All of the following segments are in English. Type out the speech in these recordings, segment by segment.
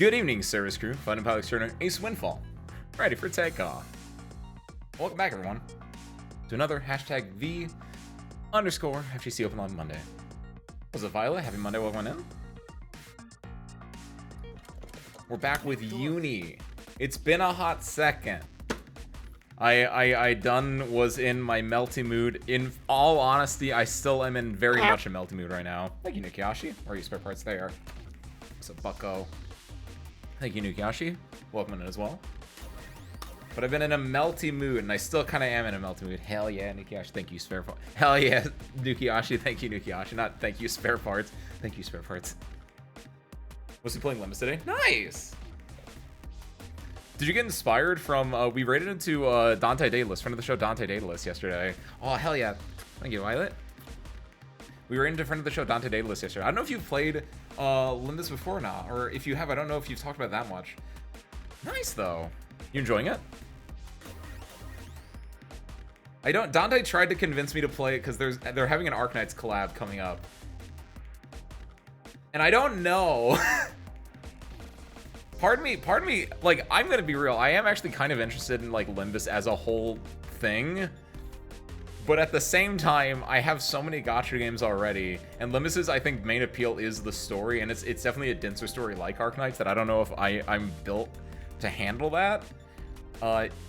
Good evening, service crew. Fun and pilot extraordinary Ace Windfall. Ready for takeoff. Welcome back, everyone, to another #V_FGC Open Live Monday. Was it Violet? Happy Monday, welcome in. We're back with Uni. It's been a hot second. I was in my melty mood. In all honesty, I still am in very much a melty mood right now. Thank you, Nikiashi. Where are you, spare parts? There. What's up, bucko? Thank you, Nikiashi. Welcome in as well. But I've been in a melty mood, and I still kind of am in a melty mood. Hell yeah, Nikiashi. Thank you, spare parts. Hell yeah, Nikiashi. Thank you, Nikiashi. Not thank you, spare parts. Thank you, spare parts. Was he playing Limits today? Nice! Did you get inspired from, we raided into Dante Daedalus, friend of the show Dante Daedalus yesterday. Oh, hell yeah. Thank you, Violet. We were into friend of the show Dante Daedalus yesterday. I don't know if you've played Limbus before or not, or if you have, I don't know if you've talked about it that much. Nice, though. You enjoying it? Dante tried to convince me to play it because they're having an Arknights collab coming up. And I don't know. Pardon me, like, I'm gonna be real. I am actually kind of interested in, like, Limbus as a whole thing. But at the same time, I have so many gacha games already. And Limbus's, I think, main appeal is the story. And it's definitely a denser story like Arknights that I don't know if I'm built to handle that.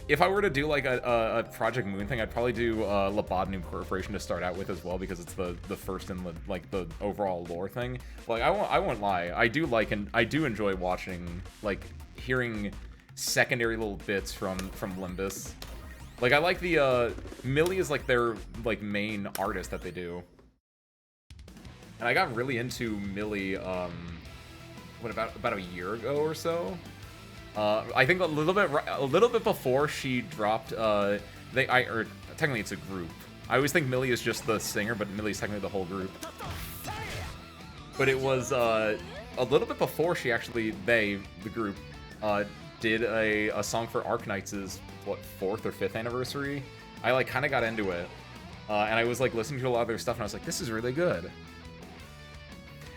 If I were to do, like, a Project Moon thing, I'd probably do Lobotomy Corporation to start out with as well, because it's the first in the, like, the overall lore thing. Like, I won't lie, I do enjoy watching, like, hearing secondary little bits from Limbus. Like, I like the Millie is like their, like, main artist that they do, and I got really into Millie about a year ago or so. I think a little bit before she dropped. Technically it's a group. I always think Millie is just the singer, but Millie's technically the whole group. But it was a little bit before she actually, the group, did a song for Arknights' what, 4th or 5th anniversary. I, like, kind of got into it, and I was, like, listening to a lot of their stuff, and I was like, this is really good.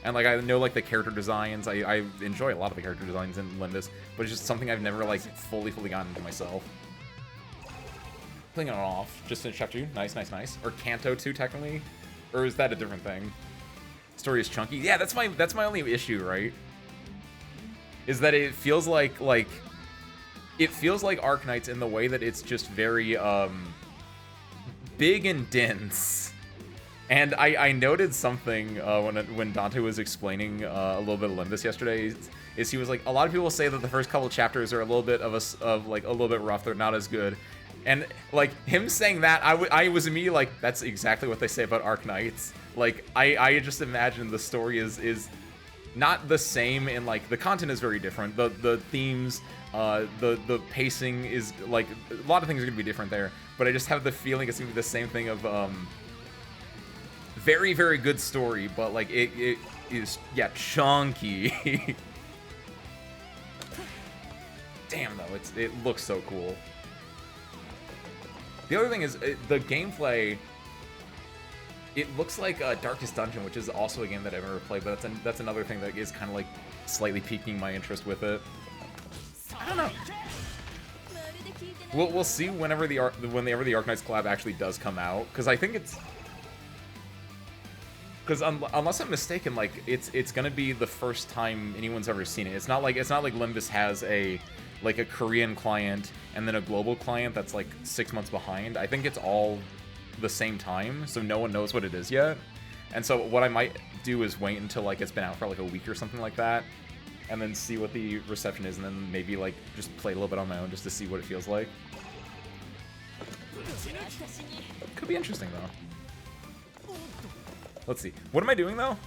And, like, I know, like, the character designs. I enjoy a lot of the character designs in Limbus, but it's just something I've never, like, fully gotten into myself. Playing it off, just in Chapter 2. Nice. Or Canto 2, technically? Or is that a different thing? Story is chunky. Yeah, that's my only issue, right? Is that it feels like Arknights in the way that it's just very, big and dense. And I noted something when Dante was explaining a little bit of Limbus yesterday. Is he was like, a lot of people say that the first couple chapters are a little bit of a little bit rough. They're not as good, and like him saying that, I was immediately like, that's exactly what they say about Arknights. Like I just imagine the story is not the same, and like the content is very different. The themes, the pacing is like a lot of things are gonna be different there. But I just have the feeling it's gonna be the same thing of very, very good story, but like it is, yeah, chunky. Damn, though, it looks so cool. The other thing is the gameplay. It looks like Darkest Dungeon, which is also a game that I've never played, but that's another thing that is kind of like slightly piquing my interest with it. I don't know. We'll see whenever the Arknights collab actually does come out, because I think it's. Because unless I'm mistaken, like it's gonna be the first time anyone's ever seen it. It's not like Limbus has a Korean client and then a global client that's like 6 months behind. I think it's all the same time, so no one knows what it is yet. And so what I might do is wait until like it's been out for like a week or something like that, and then see what the reception is, and then maybe like just play a little bit on my own just to see what it feels like. Could be interesting though. Let's see. What am I doing though?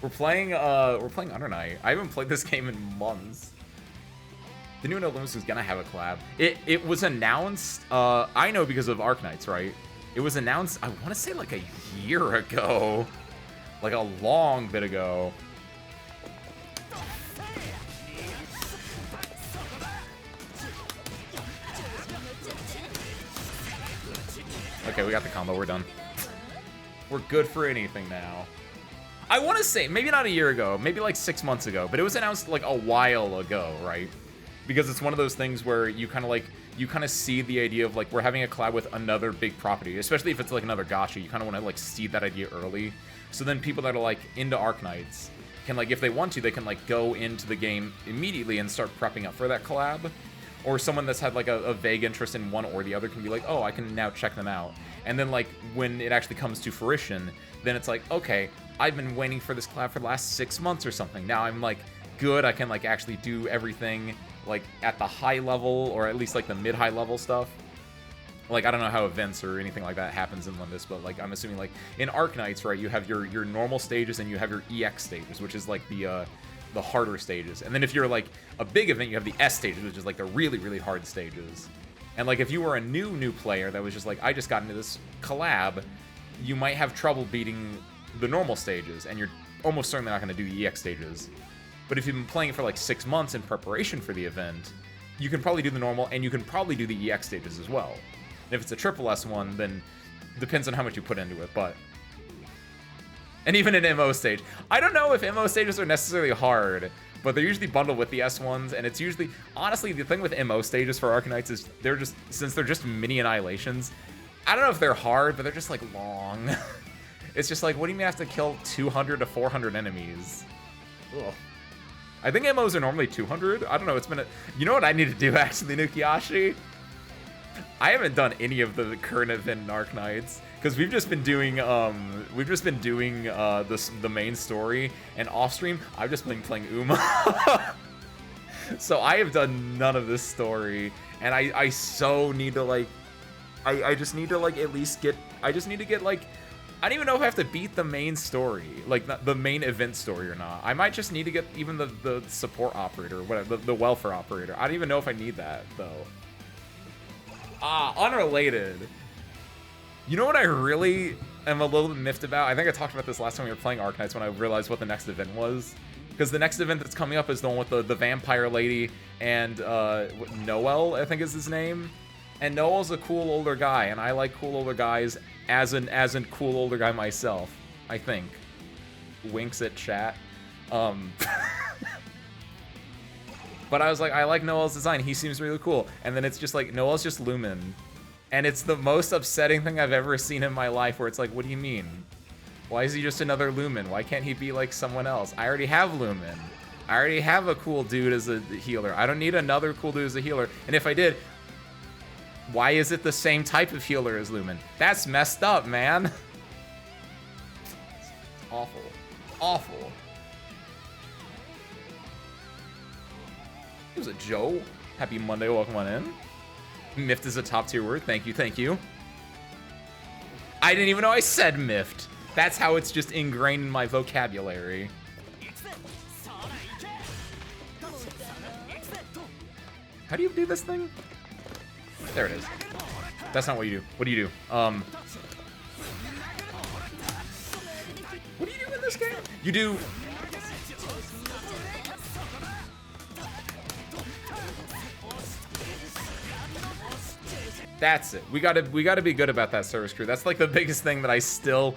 We're playing Under Night. I haven't played this game in months. Didn't even know Limbus was gonna have a collab. It was announced. I know because of Arknights, right? It was announced. I want to say like a year ago, like a long bit ago. Okay, we got the combo. We're done. We're good for anything now. I want to say, maybe not a year ago, maybe like 6 months ago, but it was announced like a while ago, right? Because it's one of those things where you kind of see the idea of like, we're having a collab with another big property, especially if it's like another gacha. You kind of want to like see that idea early. So then people that are like into Arknights can like, if they want to, they can like go into the game immediately and start prepping up for that collab. Or someone that's had like a vague interest in one or the other can be like, oh, I can now check them out. And then like when it actually comes to fruition, then it's like, okay, I've been waiting for this collab for the last 6 months or something. Now I'm like good, I can like actually do everything like at the high level, or at least like the mid-high level stuff. Like, I don't know how events or anything like that happens in Limbus, but like I'm assuming like in Arknights, right, you have your normal stages and you have your EX stages, which is like the harder stages. And then if you're like a big event, you have the S stages, which is like the really, really hard stages. And like if you were a new player that was just like, I just got into this collab, you might have trouble beating the normal stages, and you're almost certainly not going to do the EX stages. But if you've been playing it for like 6 months in preparation for the event, you can probably do the normal, and you can probably do the EX stages as well. And if it's a triple S one, then depends on how much you put into it, but... And even an MO stage. I don't know if MO stages are necessarily hard, but they're usually bundled with the S ones, and it's usually... Honestly, the thing with MO stages for Arknights is they're just... Since they're just mini annihilations, I don't know if they're hard, but they're just, like, long. It's just like, what do you mean I have to kill 200 to 400 enemies? Ugh. I think MOs are normally 200. I don't know, it's been a... You know what I need to do, actually, Nukiashi? I haven't done any of the current event in Arknights, because we've just been doing the main story, and off stream I've just been playing Uma. So I have done none of this story, and I so need to like I just need to like at least get I just need to get like I don't even know if I have to beat the main story, like the main event story or not. I might just need to get even the support operator, or whatever, the welfare operator. I don't even know if I need that though. Unrelated. You know what I really am a little bit miffed about? I think I talked about this last time we were playing Arknights when I realized what the next event was. Because the next event that's coming up is the one with the vampire lady and Noel, I think is his name. And Noel's a cool older guy, and I like cool older guys as an cool older guy myself, I think. Winks at chat. But I was like, I like Noel's design. He seems really cool. And then it's just like, Noel's just Lumen. And it's the most upsetting thing I've ever seen in my life, where it's like, what do you mean? Why is he just another Lumen? Why can't he be like someone else? I already have Lumen. I already have a cool dude as a healer. I don't need another cool dude as a healer. And if I did, why is it the same type of healer as Lumen? That's messed up, man. It's awful. Awful. It was a Joe. Happy Monday, welcome on in. Miffed is a top tier word. Thank you, thank you. I didn't even know I said miffed. That's how it's just ingrained in my vocabulary. How do you do this thing? There it is. That's not what you do. What do you do? What do you do in this game? You do... That's it. We gotta be good about that service crew. That's like the biggest thing that I still,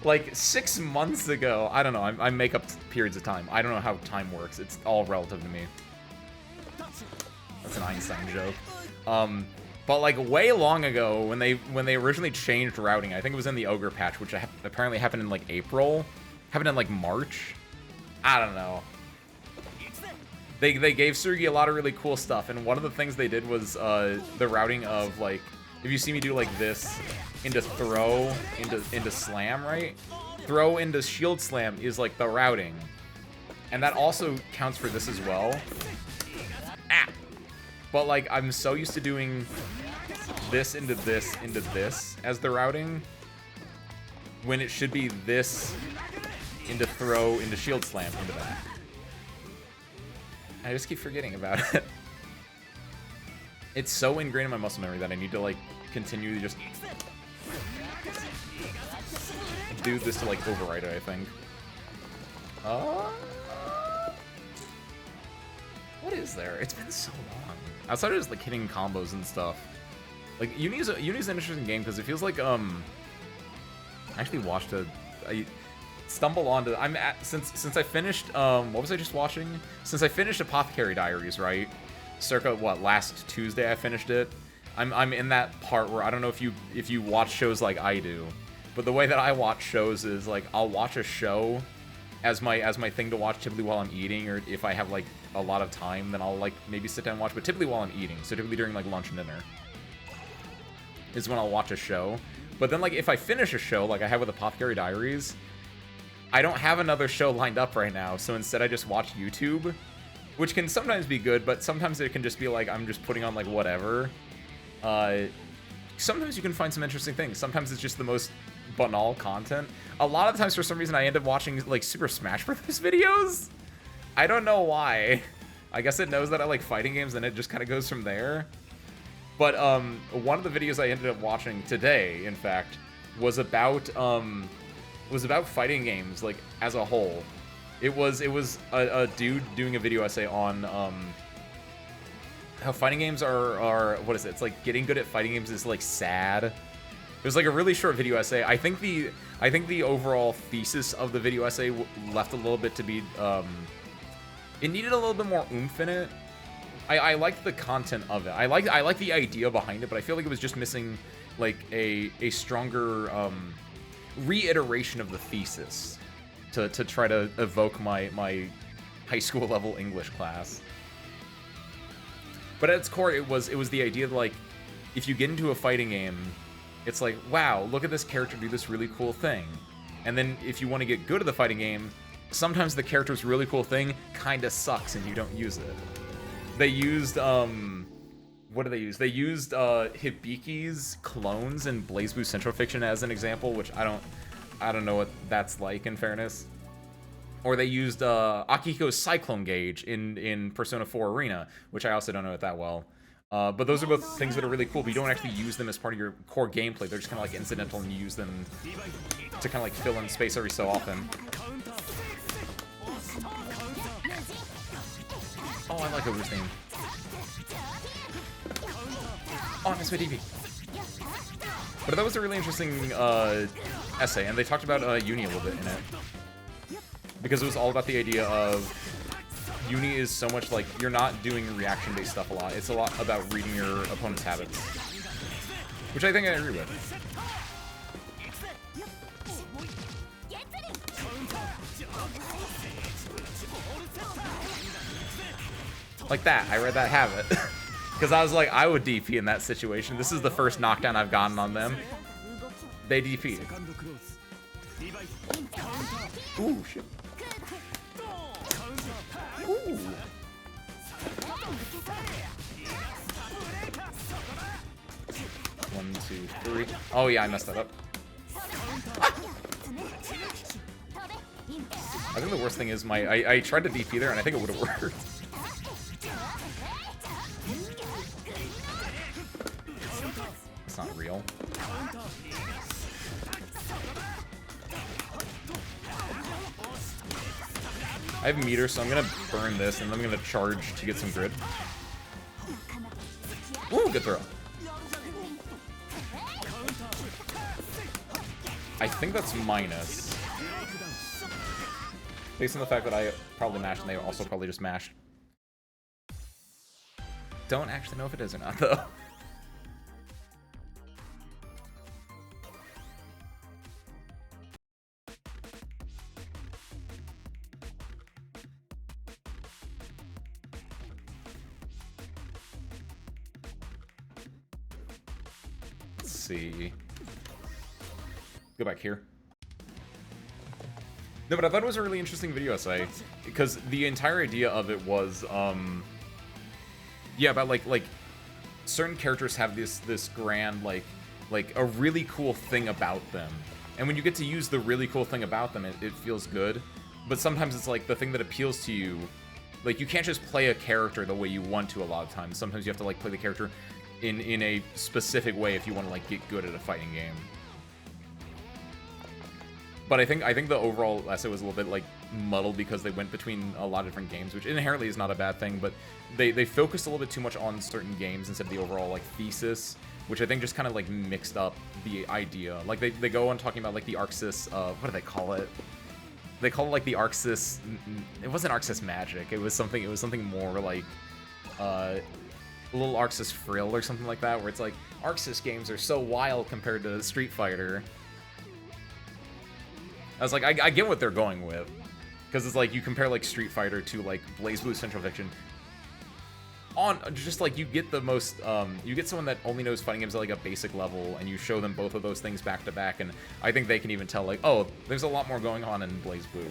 like 6 months ago. I don't know. I make up periods of time. I don't know how time works. It's all relative to me. That's an Einstein joke. But like way long ago, when they originally changed routing, I think it was in the Ogre patch, which apparently happened in like April, happened in like March. I don't know. They gave Surugi a lot of really cool stuff, and one of the things they did was the routing of like, if you see me do like this into throw into slam, right? Throw into shield slam is like the routing, and that also counts for this as well. Ah! But like I'm so used to doing this into this into this as the routing, when it should be this into throw into shield slam into that. I just keep forgetting about it. It's so ingrained in my muscle memory that I need to like continue to just do this to like override it, I think. What is there? It's been so long. Outside of just like hitting combos and stuff. Like Uni's an interesting game because it feels like I actually watched stumble onto, since I finished, what was I just watching? Since I finished Apothecary Diaries, right? Circa, what, last Tuesday I finished it? I'm in that part where I don't know if you watch shows like I do, but the way that I watch shows is, like, I'll watch a show as my thing to watch typically while I'm eating, or if I have, like, a lot of time, then I'll, like, maybe sit down and watch, but typically while I'm eating, so typically during, like, lunch and dinner is when I'll watch a show. But then, like, if I finish a show, like I have with Apothecary Diaries, I don't have another show lined up right now, so instead I just watch YouTube, which can sometimes be good, but sometimes it can just be like I'm just putting on, like, whatever. Sometimes you can find some interesting things. Sometimes it's just the most banal content. A lot of times, for some reason, I end up watching, like, Super Smash Bros. Videos. I don't know why. I guess it knows that I like fighting games, and it just kind of goes from there. But one of the videos I ended up watching today, in fact, was about fighting games, like, as a whole. It was a dude doing a video essay on how fighting games are what is it? It's like getting good at fighting games is, like, sad. It was like a really short video essay. I think the overall thesis of the video essay left a little bit to be it needed a little bit more oomph in it. I liked the content of it. I like the idea behind it, but I feel like it was just missing, like, a stronger reiteration of the thesis to try to evoke my high school level English class. But at its core, it was the idea that, like, if you get into a fighting game, it's like, wow, look at this character do this really cool thing. And then if you want to get good at the fighting game, sometimes the character's really cool thing kinda sucks and you don't use it. They used, what did they use? They used Hibiki's clones in BlazBlue Central Fiction as an example, which I don't know what that's like, in fairness. Or they used Akihiko's Cyclone Gauge in Persona 4 Arena, which I also don't know it that well. But those are both things that are really cool, but you don't actually use them as part of your core gameplay. They're just kind of, like, incidental, and you use them to kind of, like, fill in space every so often. Oh, I like Ogre's theme. Oh, I missed my DP. But that was a really interesting essay, and they talked about Uni a little bit in it. Because it was all about the idea of Uni is so much like, you're not doing reaction-based stuff a lot. It's a lot about reading your opponent's habits. Which I think I agree with. Like that, I read that habit. Because I was like, I would DP in that situation. This is the first knockdown I've gotten on them. They DP'd. Ooh, shit. Ooh. One, two, three. Oh yeah, I messed that up. Ah! I think the worst thing is I tried to DP there and I think it would have worked. It's not real. I have meter, so I'm gonna burn this, and then I'm gonna charge to get some grid. Ooh, good throw. I think that's minus. Based on the fact that I probably mashed, and they also probably just mashed. Don't actually know if it is or not, though. See. Go back here. No, but I thought it was a really interesting video essay because the entire idea of it was, yeah, about like certain characters have this grand like a really cool thing about them, and when you get to use the really cool thing about them, it feels good. But sometimes it's like the thing that appeals to you, like you can't just play a character the way you want to a lot of times. Sometimes you have to like play the character in a specific way if you want to like get good at a fighting game. But I think the overall essay was a little bit like muddled because they went between a lot of different games, which inherently is not a bad thing, but they focused a little bit too much on certain games instead of the overall like thesis, which I think just kind of like mixed up the idea. Like they go on talking about like the Arxis, what do they call it? they call it like the Arxis. It wasn't Arxis magic. It was something more like a little Arxis frill or something like that, where it's like Arxis games are so wild compared to Street Fighter. I was like, I get what they're going with, because it's like you compare like Street Fighter to like BlazBlue Central Fiction. On just like you get the most, you get someone that only knows fighting games at like a basic level, and you show them both of those things back to back, and I think they can even tell like, oh, there's a lot more going on in BlazBlue.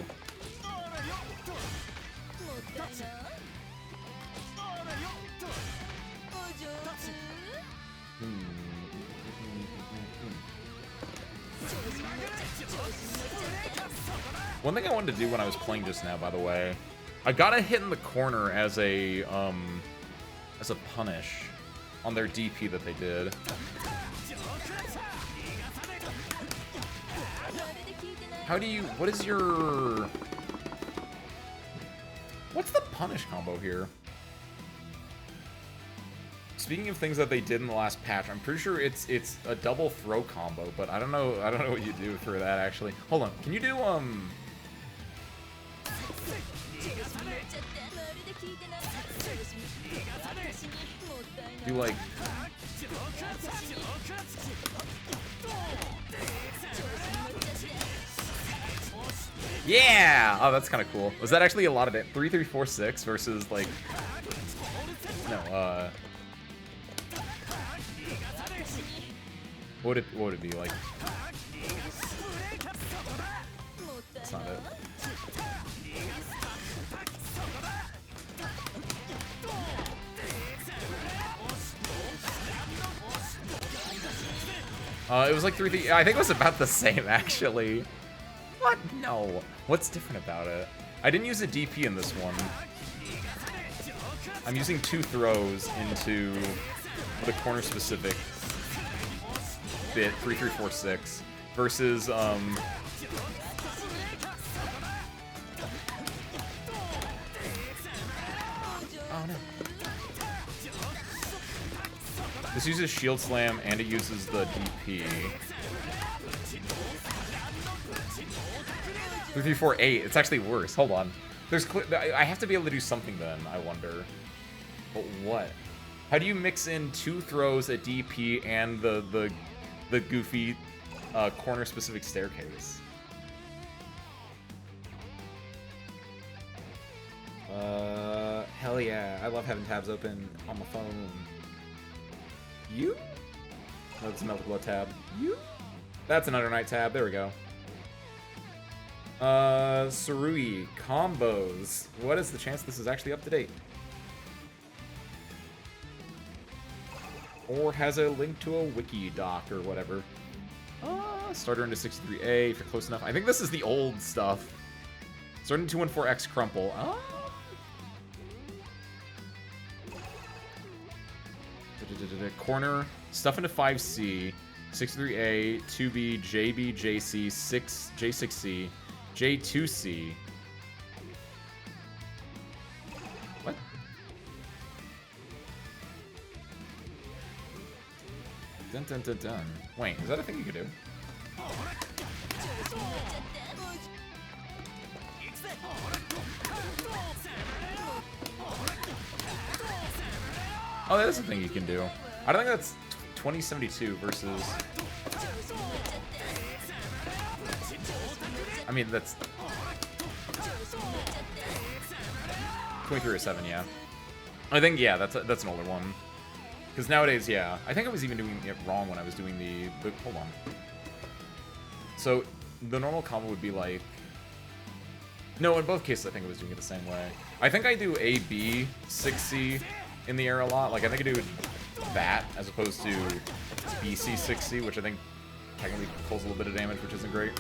One thing I wanted to do when I was playing just now, by the way, I got a hit in the corner as a punish on their DP that they did. How do you, what's the punish combo here? Speaking of things that they did in the last patch, I'm pretty sure it's a double throw combo, but I don't know what you do for that actually. Hold on, can you do like yeah! Oh, that's kind of cool. Was that actually a lot of it? 3, 3, 4, 6 versus like no, what would it be like? That's not it. It was like 3, 3. I think it was about the same actually. What? No. What's different about it? I didn't use a DP in this one. I'm using 2 throws into the corner specific bit, 3, 3, 4, 6, versus oh no. This uses Shield Slam and it uses the DP. 3, 3, 4, 8. It's actually worse. Hold on. I have to be able to do something then, I wonder. But what? How do you mix in 2 throws at DP and the goofy corner specific staircase? Hell yeah. I love having tabs open on my phone. You? No, it's a Melted Blood tab. You? That's an Under Night tab. There we go. Sarui, combos. What is the chance this is actually up to date? Or has a link to a wiki doc or whatever. Starter into 63A if you're close enough. I think this is the old stuff. Starting 214X crumple. Corner, stuff into 5C, 63A, 2B, JB, JC, 6, J6C, J2C. What? Dun dun dun dun. Wait, is that a thing you could do? Oh, that is a thing you can do. I don't think that's 2072 versus... I mean, that's... 2307, yeah. I think, yeah, that's an older one. Because nowadays, yeah. I think I was even doing it wrong when I was doing the... Hold on. So, the normal combo would be like... No, in both cases, I think I was doing it the same way. I think I do A, B, 6C in the air a lot. Like, I think I do that as opposed to BC, 6C, which I think technically pulls a little bit of damage, which isn't great.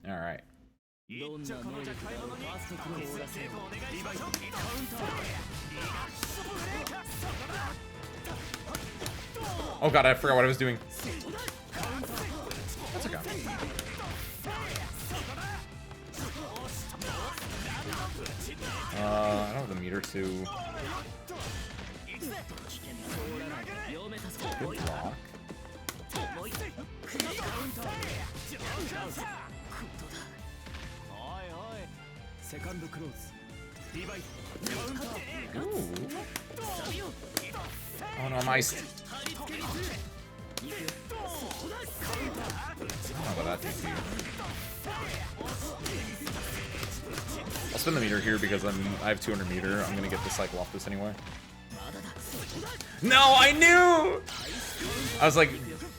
All right. Oh god, I forgot what I was doing. That's okay. I don't have the meter to... Good block. Ooh. Oh no, I'm iced. I don't know about that TP. I'll spin the meter here because I have 200 meter. I'm gonna get the cycle off this anyway. No, I knew! I was like,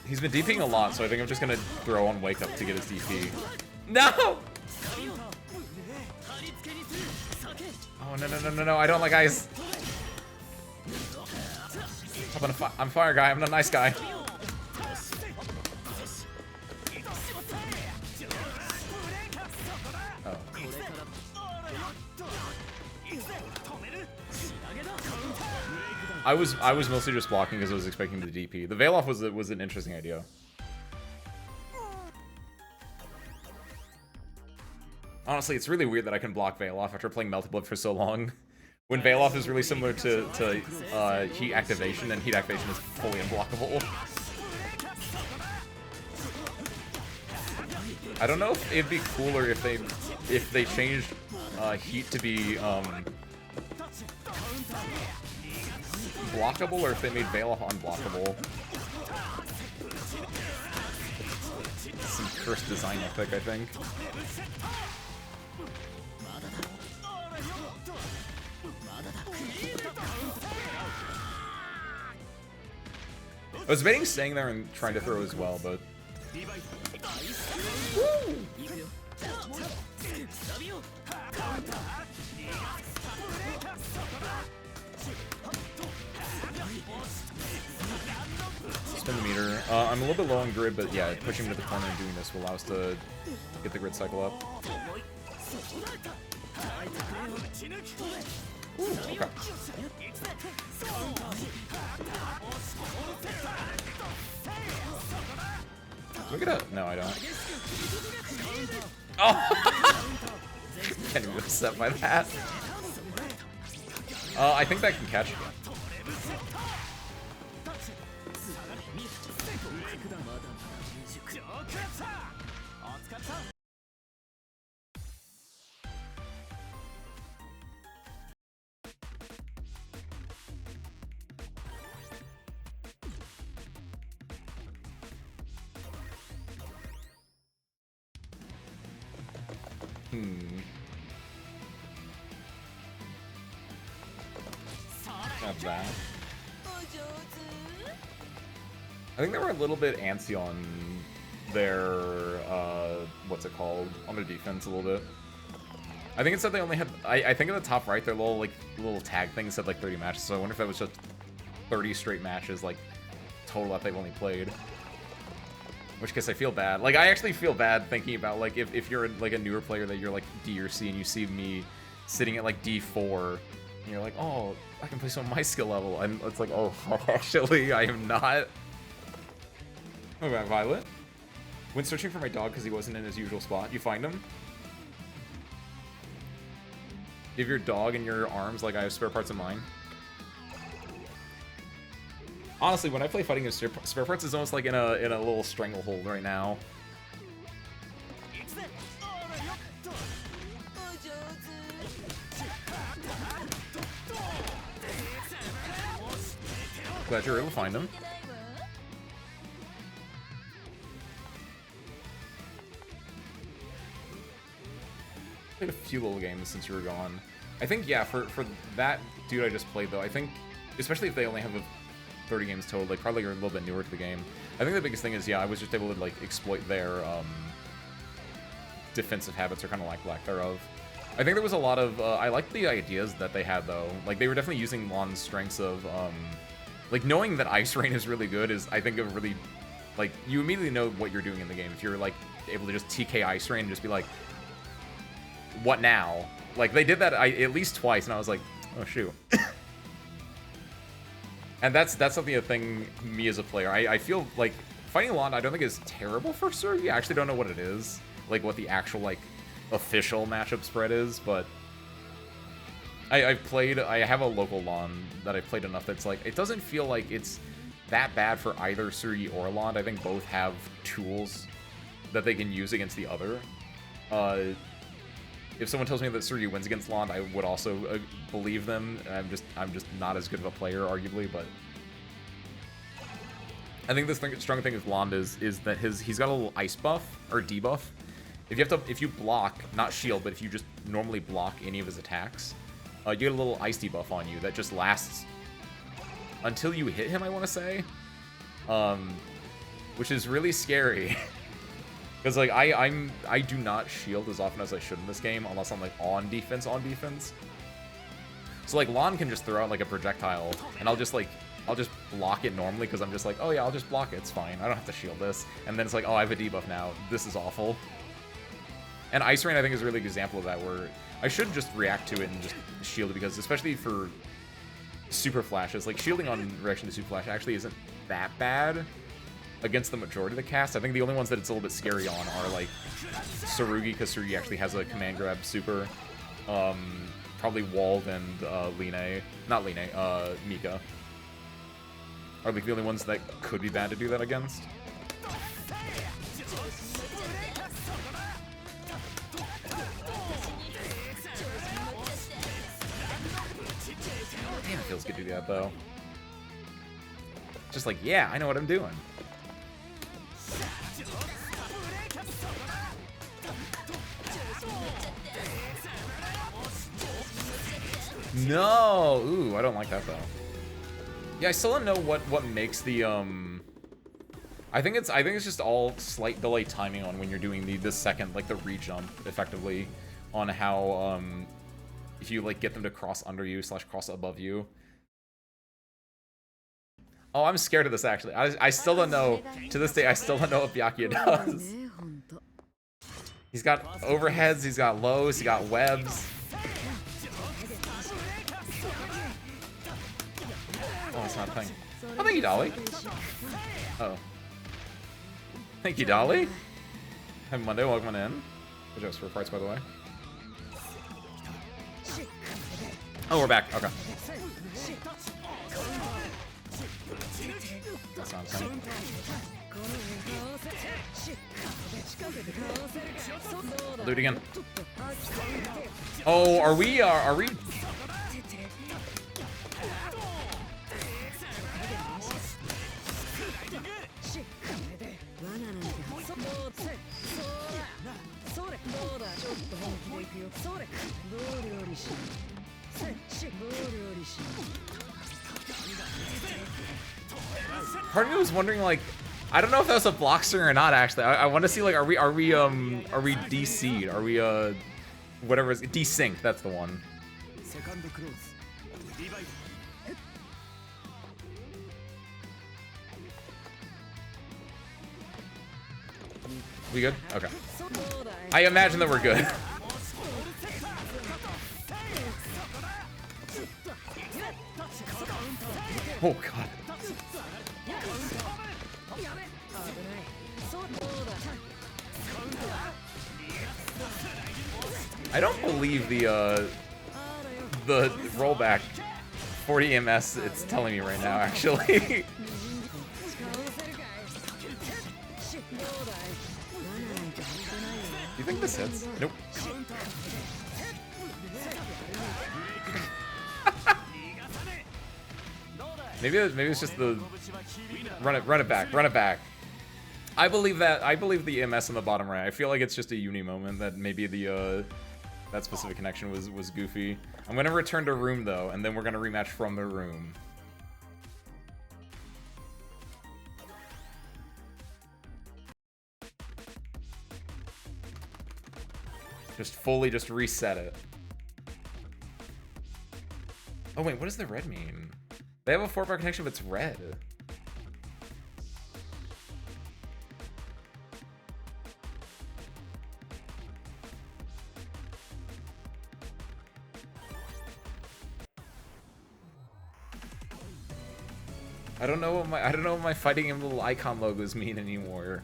he's been DPing a lot, so I think I'm just gonna throw on Wake Up to get his DP. No! Oh, no, I don't like ice. I'm fire guy, I'm not a nice guy. Oh. I was mostly just blocking because I was expecting the DP. The Veil Off was an interesting idea. Honestly, it's really weird that I can block Veil Off after playing Melted Blood for so long. When Veil Off is really similar to Heat Activation, and Heat Activation is fully unblockable. I don't know if it'd be cooler if they changed Heat to be blockable, or if they made Veil Off unblockable. Some cursed design epic, I think. I was debating staying there and trying to throw as well, but... Woo! Spin the meter. I'm a little bit low on grid, but yeah, pushing him to the corner and doing this will allow us to get the grid cycle up. Ooh, okay. Look at it. No, I don't. Oh! Can't even upset by that. I think that can catch. Not that. I think they were a little bit antsy on their, what's it called? On their defense a little bit. I think it said they only had, I think at the top right, their little tag thing said like 30 matches, so I wonder if that was just 30 straight matches, like, total that they've only played. In which case I feel bad. Like, I actually feel bad thinking about, like, if you're, like, a newer player that you're, like, D or C and you see me sitting at, like, D4, and you're like, oh, I can play some of my skill level, and it's like, oh, actually, I am not. What about Violet? When searching for my dog because he wasn't in his usual spot, you find him? Give your dog in your arms like I have spare parts of mine. Honestly, when I play fighting with spare parts, is almost like in a little stranglehold right now. Glad you're able to find him. Played a few little games since you were gone. I think, yeah, for that dude I just played, though, I think, especially if they only have 30 games total, they probably are a little bit newer to the game. I think the biggest thing is, yeah, I was just able to, like, exploit their defensive habits, or kind of lack thereof. I think there was a lot of, I liked the ideas that they had, though. Like, they were definitely using Lon's strengths of, like, knowing that Ice Rain is really good is, I think, a really, like, you immediately know what you're doing in the game. If you're, like, able to just TK Ice Rain and just be like, what now? Like, they did that at least twice, and I was like, oh, shoot. And that's something, a thing, me as a player, I feel like fighting Lon, I don't think is terrible for Sergi. I actually don't know what it is, like, what the actual, like, official matchup spread is, but I have a local LAN that I've played enough that's like, it doesn't feel like it's that bad for either Tsurugi or Lond. I think both have tools that they can use against the other. If someone tells me that Tsurugi wins against Lond, I would also believe them. I'm just not as good of a player, arguably, but I think the strong thing with Lond is that he's got a little ice buff or debuff. If you block, not shield, but if you just normally block any of his attacks, you get a little ice debuff on you that just lasts until you hit him, I want to say, which is really scary. Because like I do not shield as often as I should in this game, unless I'm like on defense. So like Lon can just throw out like a projectile, and I'll just block it normally because I'm just like, oh yeah, I'll just block it. It's fine. I don't have to shield this. And then it's like, oh, I have a debuff now. This is awful. And Ice Rain, I think, is a really good example of that, where I should just react to it and just shield it, because especially for super flashes, like shielding on reaction to super flash actually isn't that bad against the majority of the cast. I think the only ones that it's a little bit scary on are like Tsurugi, because Tsurugi actually has a command grab super. Probably Wald and Mika are like the only ones that could be bad to do that against. Damn, it feels good to do that though. Just like, yeah, I know what I'm doing. No! Ooh, I don't like that though. Yeah, I still don't know what makes the I think it's just all slight delay timing on when you're doing the second, like the re-jump effectively, on how if you like get them to cross under you / cross above you. Oh, I'm scared of this actually. I still don't know, to this day I still don't know what Byakuya does. He's got overheads, he's got lows, he got webs. Oh, it's not a thing. Oh, thank you, Dolly. Oh. Thank you, Dolly. Happy Monday, welcome on in. Good jokes for parts, by the way. Oh, we're back. Okay. That's not a thing. I'll do it again. Oh, are we? Part of me was wondering, like, I don't know if that was a blockster or not. Actually, I want to see, like, are we DC'd? Are we whatever is desynced? That's the one. We good? Okay. I imagine that we're good. Oh god. I don't believe the rollback 40 MS it's telling me right now, actually. Do you think this hits? Nope. maybe it's just the run it back. I believe the MS in the bottom right. I feel like it's just a uni moment that maybe the that specific connection was goofy. I'm gonna return to room though, and then we're gonna rematch from the room. Just fully reset it. Oh wait, what does the red mean? They have a 4-bar connection, but it's red. I don't know what my fighting game little icon logos mean anymore.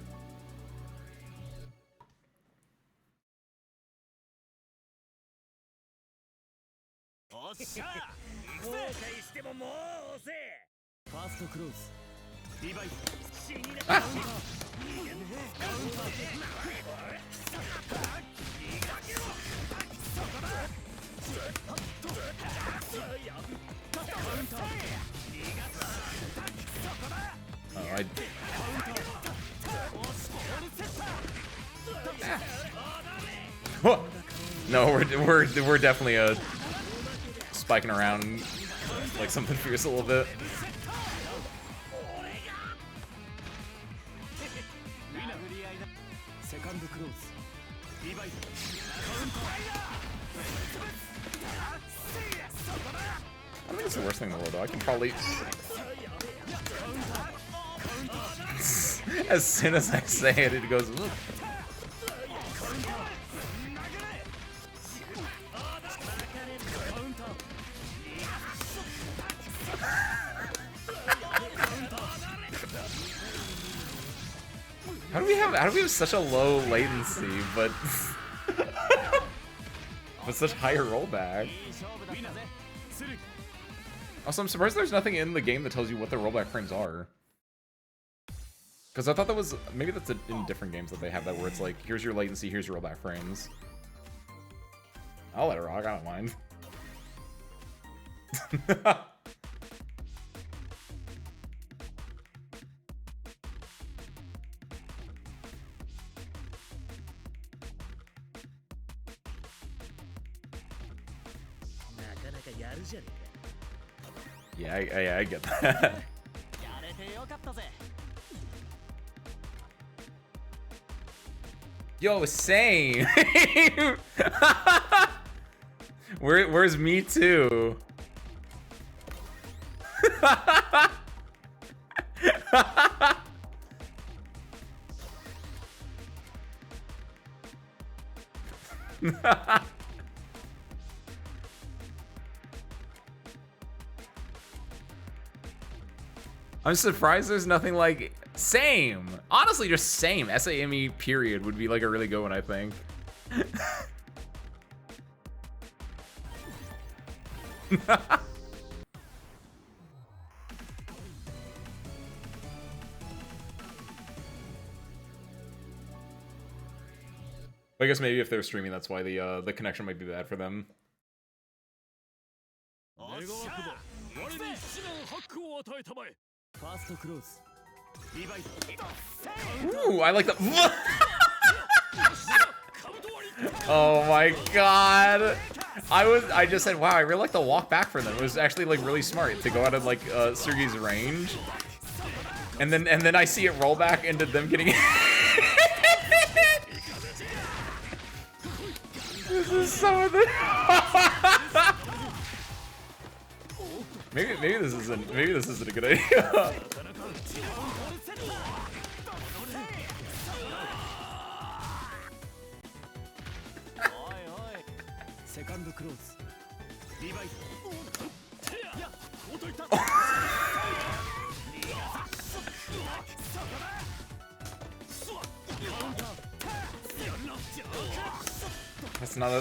No, we're definitely spiking around like something fierce a little bit. I don't think it's the worst thing in the world, though. I can probably... As soon as I say it, it goes... Ugh. How do we have such a low latency, but but such higher rollback? Also, I'm surprised there's nothing in the game that tells you what the rollback frames are. Because I thought that was maybe that's in different games that they have that where it's like, here's your latency, here's your rollback frames. I'll let it rock. I don't mind. Yeah, I get that. Yo, same. Where's me too? I'm surprised there's nothing like same. Honestly, just same. SAME period would be like a really good one, I think. I guess maybe if they're streaming, that's why the connection might be bad for them. Ooh, I like the. Oh my god! I just said, wow, I really like the walk back for them. It was actually like really smart to go out of like Sergei's range, and then I see it roll back into them getting. This is so. Maybe this isn't a good idea.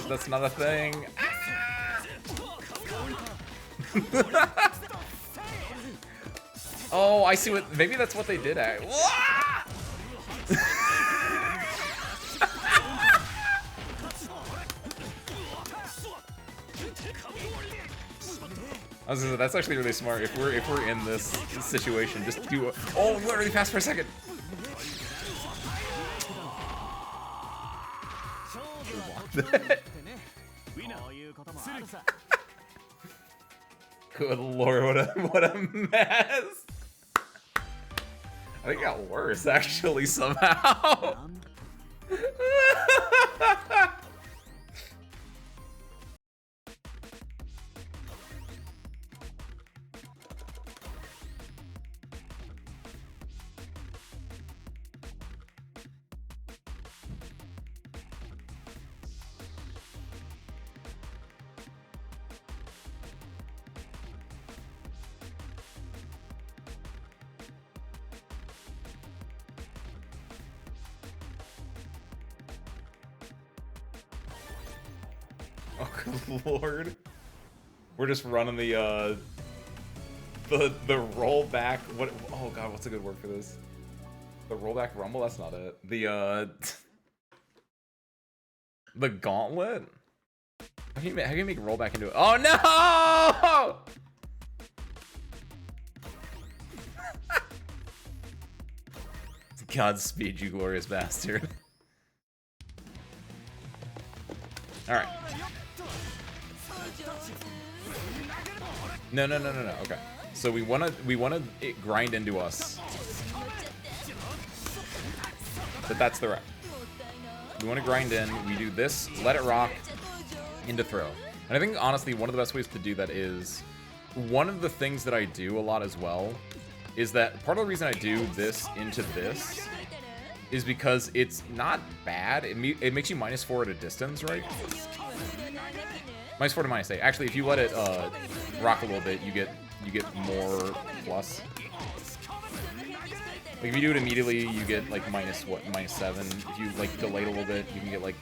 That's not a thing. Oh, I see what. Maybe that's what they did. I was gonna say, that's actually really smart. If we're in this situation, just do. Oh, literally fast for a second. Good lord, what a mess! I think it got worse actually somehow. Oh, good lord. We're just running the rollback. What? Oh god, what's a good word for this? The rollback rumble. That's not it. The gauntlet. How can you make rollback into it? Oh no! Godspeed, you glorious bastard. All right. No. Okay. So we wanna it grind into us. But that's the route. We want to grind in. We do this. Let it rock. Into throw. And I think honestly one of the best ways to do that is one of the things that I do a lot as well is that part of the reason I do this into this is because it's not bad. It makes you -4 at a distance, right? -4 to -8. Actually, if you let it rock a little bit, you get more plus. Like if you do it immediately, you get like -7. If you like delay it a little bit, you can get like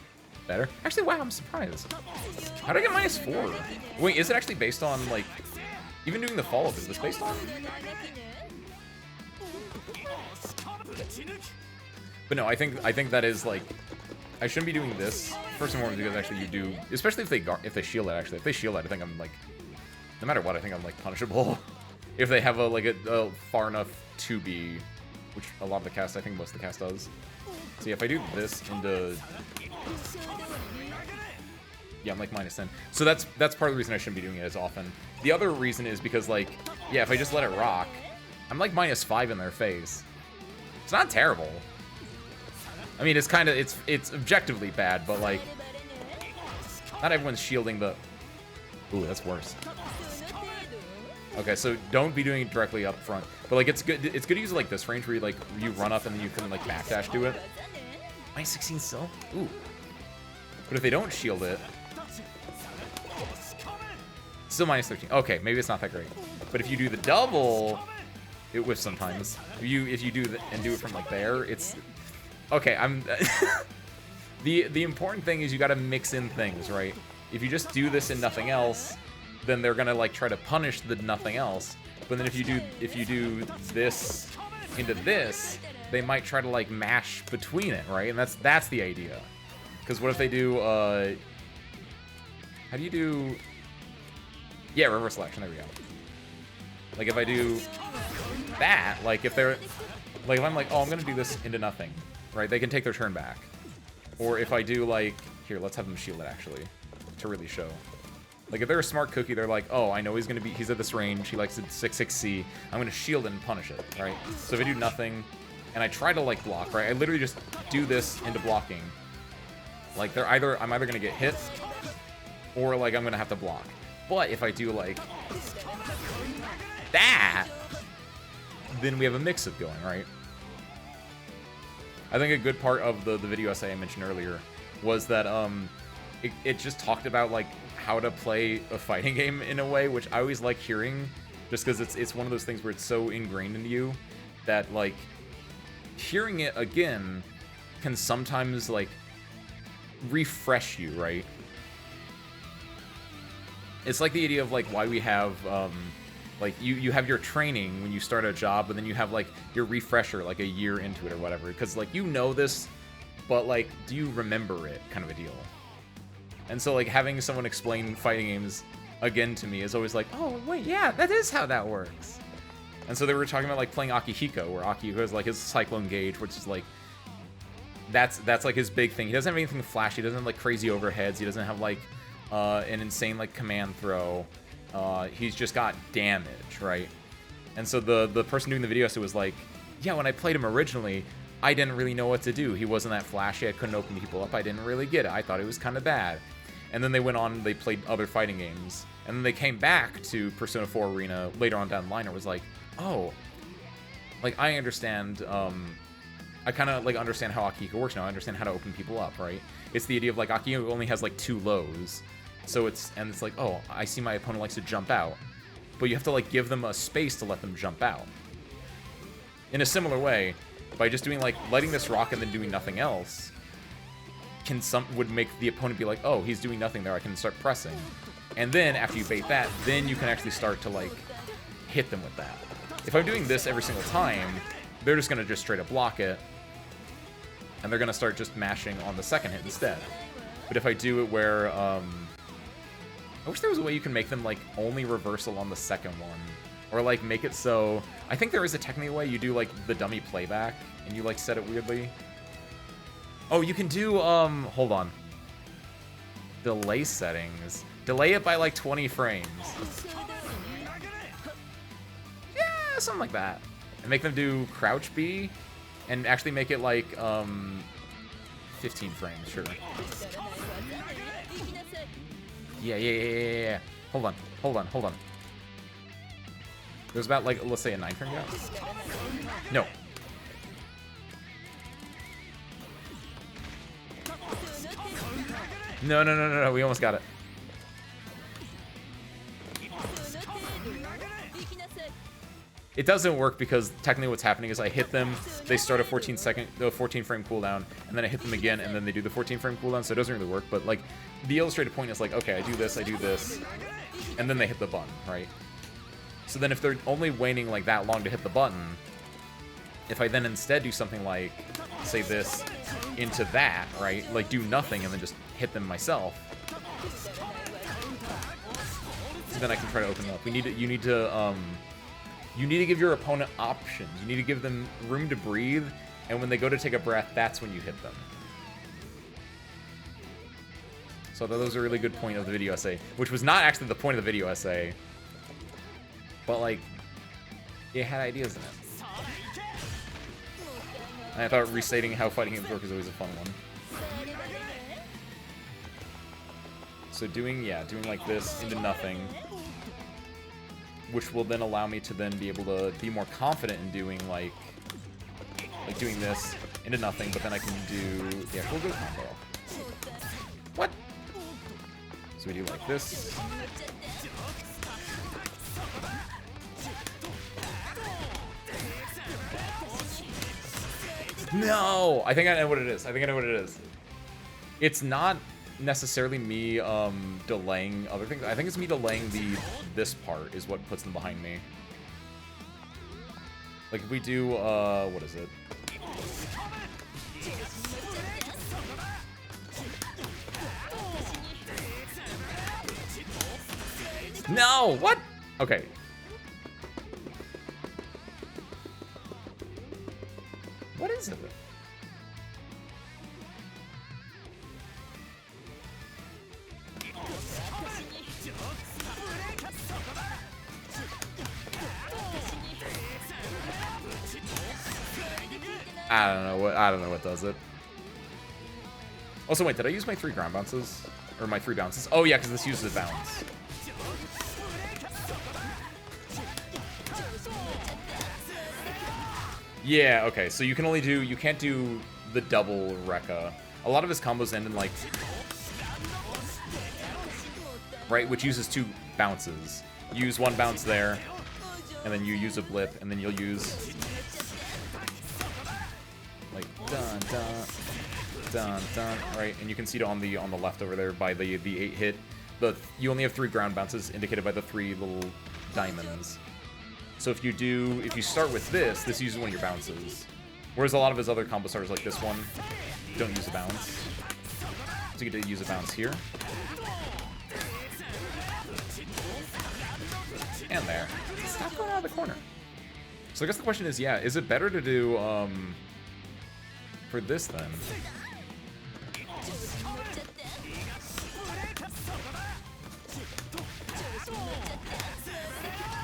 better. Actually, wow, I'm surprised. How did I get -4? Wait, is it actually based on like even doing the follow-up? Is this based on? But no, I think that is like I shouldn't be doing this first and foremost because actually you do, especially if they shield it. Actually, if they shield it, I think I'm like, no matter what, I think I'm like punishable. If they have a far enough 2B, which a lot of the cast, I think most of the cast does. See, if I do this into, yeah, I'm like -10. So that's part of the reason I shouldn't be doing it as often. The other reason is because like, yeah, if I just let it rock, I'm like -5 in their face. It's not terrible. I mean, it's kind of, it's objectively bad, but like, not everyone's shielding the, ooh, that's worse. Okay, so don't be doing it directly up front, but like, it's good to use like this range where you run up and then you can like backdash to it. -16 still? Ooh. But if they don't shield it, still -13. Okay, maybe it's not that great. But if you do the double, it whiffs sometimes. If you do and do it from like there, it's okay. I'm the important thing is you got to mix in things, right? If you just do this and nothing else, then they're gonna like try to punish the nothing else. But then if you do this into this, they might try to like mash between it, right? And that's the idea. Because what if they do how do you do? Yeah, reverse selection. There we go. Like if I do that, like if they're like if I'm like, oh, I'm gonna do this into nothing, right? They can take their turn back. Or if I do like here, let's have them shield it actually to really show. Like if they're a smart cookie, they're like, oh, I know he's at this range. He likes it 6-6C. I'm gonna shield it and punish it, right? So if I do nothing and I try to like block, right? I literally just do this into blocking. Like I'm either gonna get hit or like I'm gonna have to block. But if I do like that, then we have a mix-up going, right? I think a good part of the video essay I mentioned earlier was that it just talked about like how to play a fighting game in a way, which I always like hearing, just because it's one of those things where it's so ingrained into you that like hearing it again can sometimes like refresh you, right? It's like the idea of like why we have like you have your training when you start a job, but then you have like your refresher like a year into it or whatever, because like you know this, but like do you remember it, kind of a deal. And so like having someone explain fighting games again to me is always like, oh wait, yeah, that is how that works. And so they were talking about like playing Akihiko, where Akihiko is like his Cyclone Gauge, which is like that's like his big thing. He doesn't have anything flashy. He doesn't have like crazy overheads. He doesn't have like an insane like command throw. He's just got damage, right? And so the person doing the video so was like, yeah, when I played him originally, I didn't really know what to do. He wasn't that flashy. I couldn't open people up. I didn't really get it. I thought it was kind of bad. And then they went on, they played other fighting games. And then they came back to Persona 4 Arena later on down the line and was like, oh, like I understand, I kind of like understand how Akihiko works now. I understand how to open people up, right? It's the idea of like Akihiko only has like 2 lows. So it's like, oh, I see my opponent likes to jump out. But you have to like give them a space to let them jump out. In a similar way, by just doing like, letting this rock and then doing nothing else, would make the opponent be like, oh, he's doing nothing there, I can start pressing. And then after you bait that, then you can actually start to like hit them with that. If I'm doing this every single time, they're just gonna just straight up block it, and they're gonna start just mashing on the second hit instead. But if I do it where, I wish there was a way you can make them like only reversal on the second one, or like make it so. I think there is a technical way you do like the dummy playback, and you like set it weirdly. Oh, you can do hold on. Delay settings. Delay it by like 20 frames. Yeah, something like that. And make them do crouch B, and actually make it like 15 frames, sure. Yeah. Hold on. There's about like, let's say a 9 frame gap. No. No, we almost got it. It doesn't work because technically what's happening is I hit them, they start a 14 frame cooldown, and then I hit them again, and then they do the 14 frame cooldown, so it doesn't really work. But like, the illustrated point is like, okay, I do this, and then they hit the button, right? So then if they're only waiting like that long to hit the button, if I then instead do something like, say this, into that, right? Like do nothing and then just hit them myself. So then I can try to open it up. You need to give your opponent options. You need to give them room to breathe, and when they go to take a breath, that's when you hit them. So I thought that was a really good point of the video essay, which was not actually the point of the video essay, but like, it had ideas in it. And I thought restating how fighting games work is always a fun one. So doing like this into nothing, which will then allow me to then be able to be more confident in doing like doing this into nothing, but then I can do the actual good combo. What? So we do like this. No! I think I know what it is. It's not necessarily me delaying other things. I think it's me delaying this part is what puts them behind me. Like if we do what is it? No! What? Okay. What is it? I don't know what does it. Also, wait, did I use my 3 ground bounces? Or my 3 bounces? Oh yeah, because this uses a bounce. Yeah, okay, so you can't do the double Rekka. A lot of his combos end in like, right, which uses 2 bounces. You use 1 bounce there, and then you use a blip, and then you'll use like dun dun, right? And you can see it on the left over there by the 8 hit. You only have 3 ground bounces indicated by the 3 little diamonds. So if you start with this uses one of your bounces. Whereas a lot of his other combo starters like this one don't use a bounce. So you get to use a bounce here. And there. Stop going out of the corner. So I guess the question is, yeah, is it better to do for this then?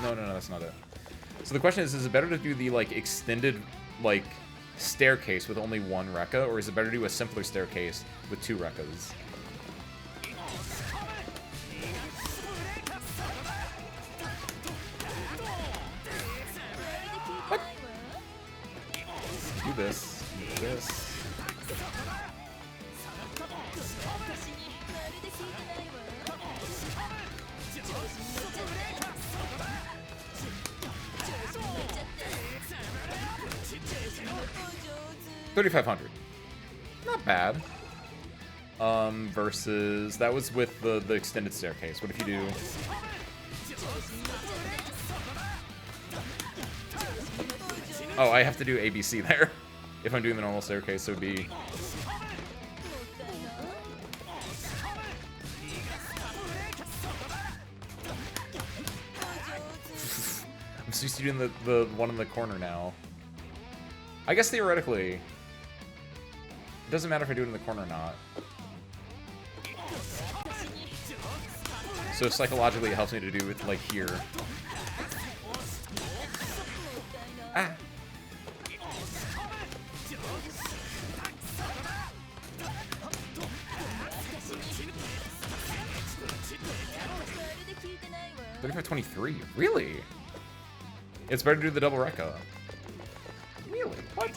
No, that's not it. So the question is it better to do the like extended like staircase with only 1 Rekka, or is it better to do a simpler staircase with 2 Rekkas? What? Do this. Do this. $3,500. Not bad. Versus that was with the extended staircase. What if you do? Oh, I have to do ABC there. If I'm doing the normal staircase, so it'd be. I'm so used to doing the one in the corner now. I guess theoretically, it doesn't matter if I do it in the corner or not. So psychologically, it helps me to do it like here. Ah. $35.23. Really? It's better to do the double Rekka. Really? What?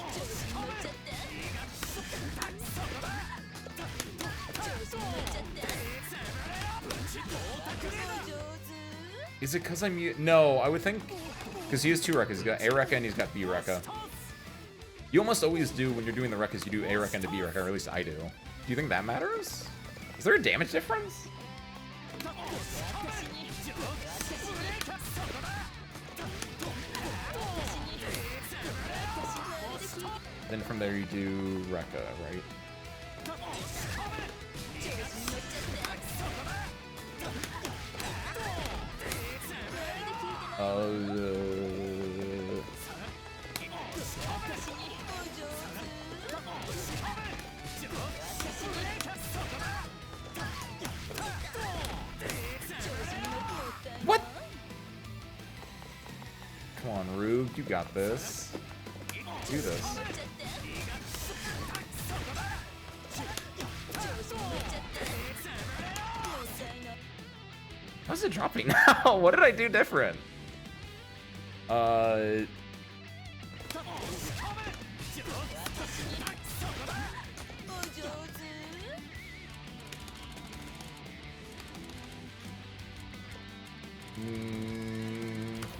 Is it because I'm... No, I would think... Because he has two Rekkas. He's got A Rekka and he's got B Rekka. You almost always do, when you're doing the Rekkas, you do A Rekka into B Rekka, or at least I do. Do you think that matters? Is there a damage difference? Then from there you do Rekka, right? What? Come on, Rube, you got this. Do this. How's it dropping now? What did I do different?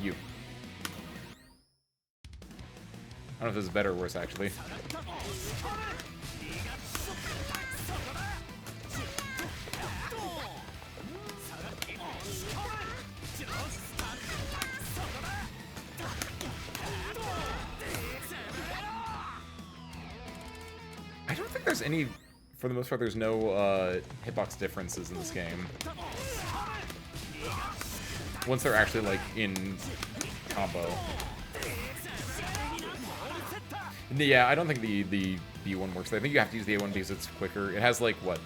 You. I don't know if this is better or worse, actually. I don't think there's any, for the most part, there's no hitbox differences in this game. Once they're actually, like, in combo. Yeah, I don't think the B1 works. I think you have to use the A1 because it's quicker. It has, like, what?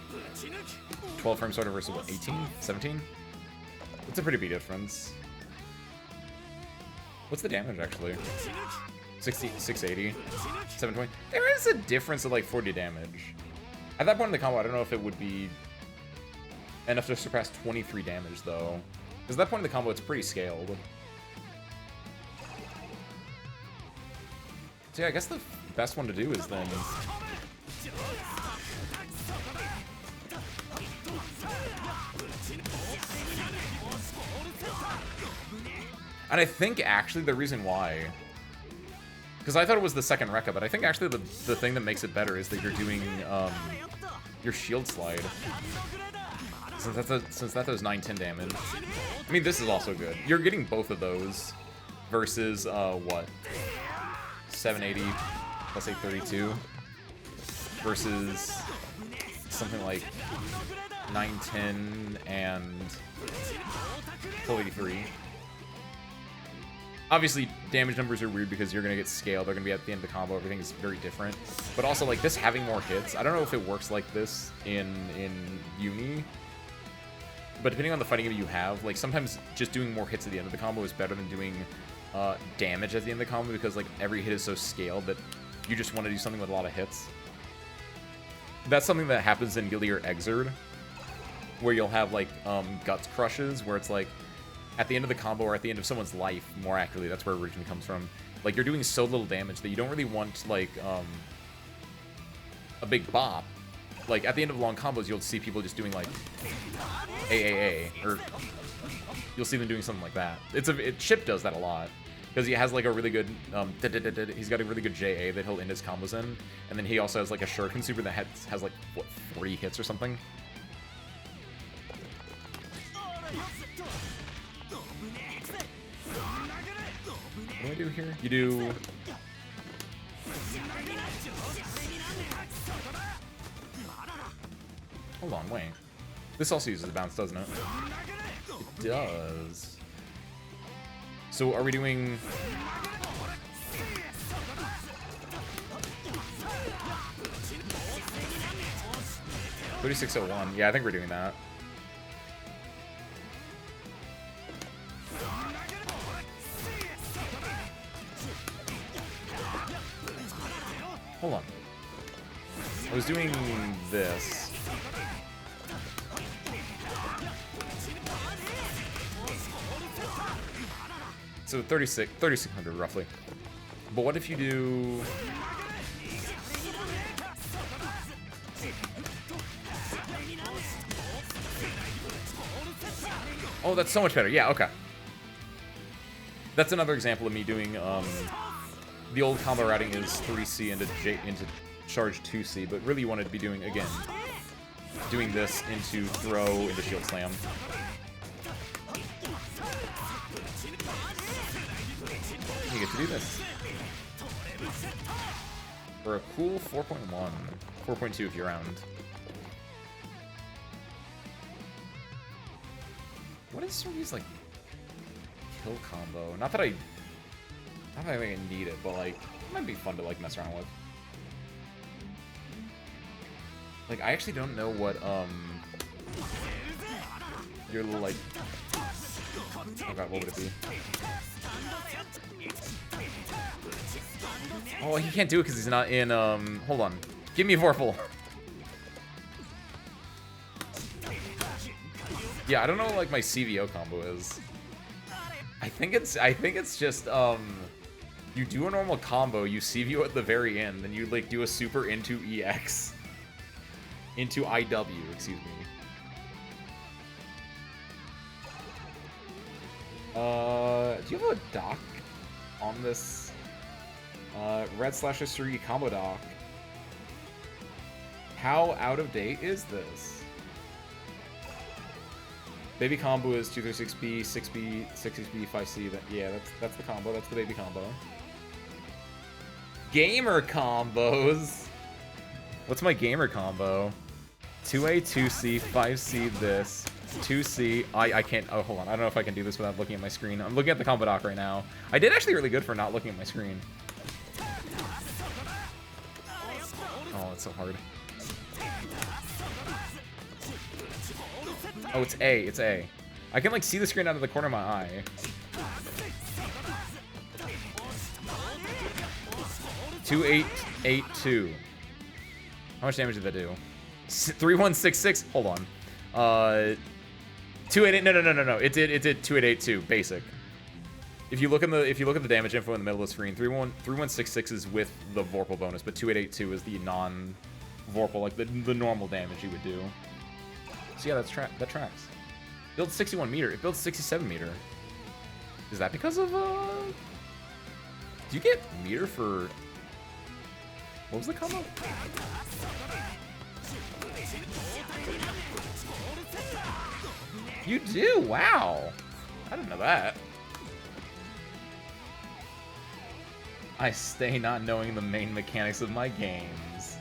12 frames sort of versus, what, 18? 17? It's a pretty big difference. What's the damage, actually? 60, 680, 720. There is a difference of, like, 40 damage. At that point in the combo, I don't know if it would be enough to surpass 23 damage, though. Because at that point in the combo, it's pretty scaled. So yeah, I guess the best one to do is then... And I think, actually, the reason why... Because I thought it was the second Rekka, but I think actually the thing that makes it better is that you're doing your shield slide. Since that does 9-10 damage. I mean, this is also good. You're getting both of those versus, what? 780 plus 832 versus something like 910 and 1283. Obviously, damage numbers are weird because you're going to get scaled. They're going to be at the end of the combo. Everything is very different. But also, like, this having more hits, I don't know if it works like this in Uni. But depending on the fighting game you have, like, sometimes just doing more hits at the end of the combo is better than doing damage at the end of the combo because, like, every hit is so scaled that you just want to do something with a lot of hits. That's something that happens in Guilty or Exerd, where you'll have, like, Guts Crushes, where it's like, at the end of the combo, or at the end of someone's life, more accurately, that's where it originally comes from. Like, you're doing so little damage that you don't really want, like, a big bop. Like, at the end of long combos, you'll see people just doing, like, AAA, or you'll see them doing something like that. Chip does that a lot, because he has, like, a really good, he's got a really good JA that he'll end his combos in, and then he also has, like, a Shuriken super that has like, what, 40 hits or something. What do I do here? You do... Hold on, wait. This also uses a bounce, doesn't it? It does. So are we doing... $3601. Yeah, I think we're doing that. Hold on. I was doing this. So 3600 roughly. But what if you do... Oh, that's so much better. Yeah, okay. That's another example of me doing, the old combo routing is 3C into charge 2C, but really you wanted to be doing, again, doing this into throw, into shield slam. You get to do this. For a cool 4.1. 4.2 if you're around. What is Sorby's, like, kill combo? Not that I think I need it, but, like, it might be fun to, like, mess around with. Like, I actually don't know what, your little, like... Oh god, what would it be? Oh, he can't do it because he's not in, hold on. Give me a Vorpal. Yeah, I don't know what, like, my CVO combo is. I think it's just, you do a normal combo, you CVO at the very end, then you, like, do a super into EX. Into IW, excuse me. Do you have a doc on this? Red slash 3 combo doc. How out of date is this? Baby combo is 236B, 6B, 6B, 5C. Yeah, that's the combo. That's the baby combo. Gamer combos. What's my gamer combo? 2A, 2C, 5C this, 2C. I can't. Oh, hold on. I don't know if I can do this without looking at my screen. I'm looking at the combo doc right now. I did actually really good for not looking at my screen. Oh, it's so hard. Oh, it's A. It's A. I can, like, see the screen out of the corner of my eye. 2882. How much damage did that do? 3166. Hold on. 288. No. It did 2882 basic. If you look at the damage info in the middle of the screen, 3166 is with the Vorpal bonus, but 2882 is the non-Vorpal, like the normal damage you would do. So yeah, that tracks. Builds 61 meter. It builds 67 meter. Is that because of do you get meter for? What was the combo? You do? Wow. I didn't know that. I stay not knowing the main mechanics of my games.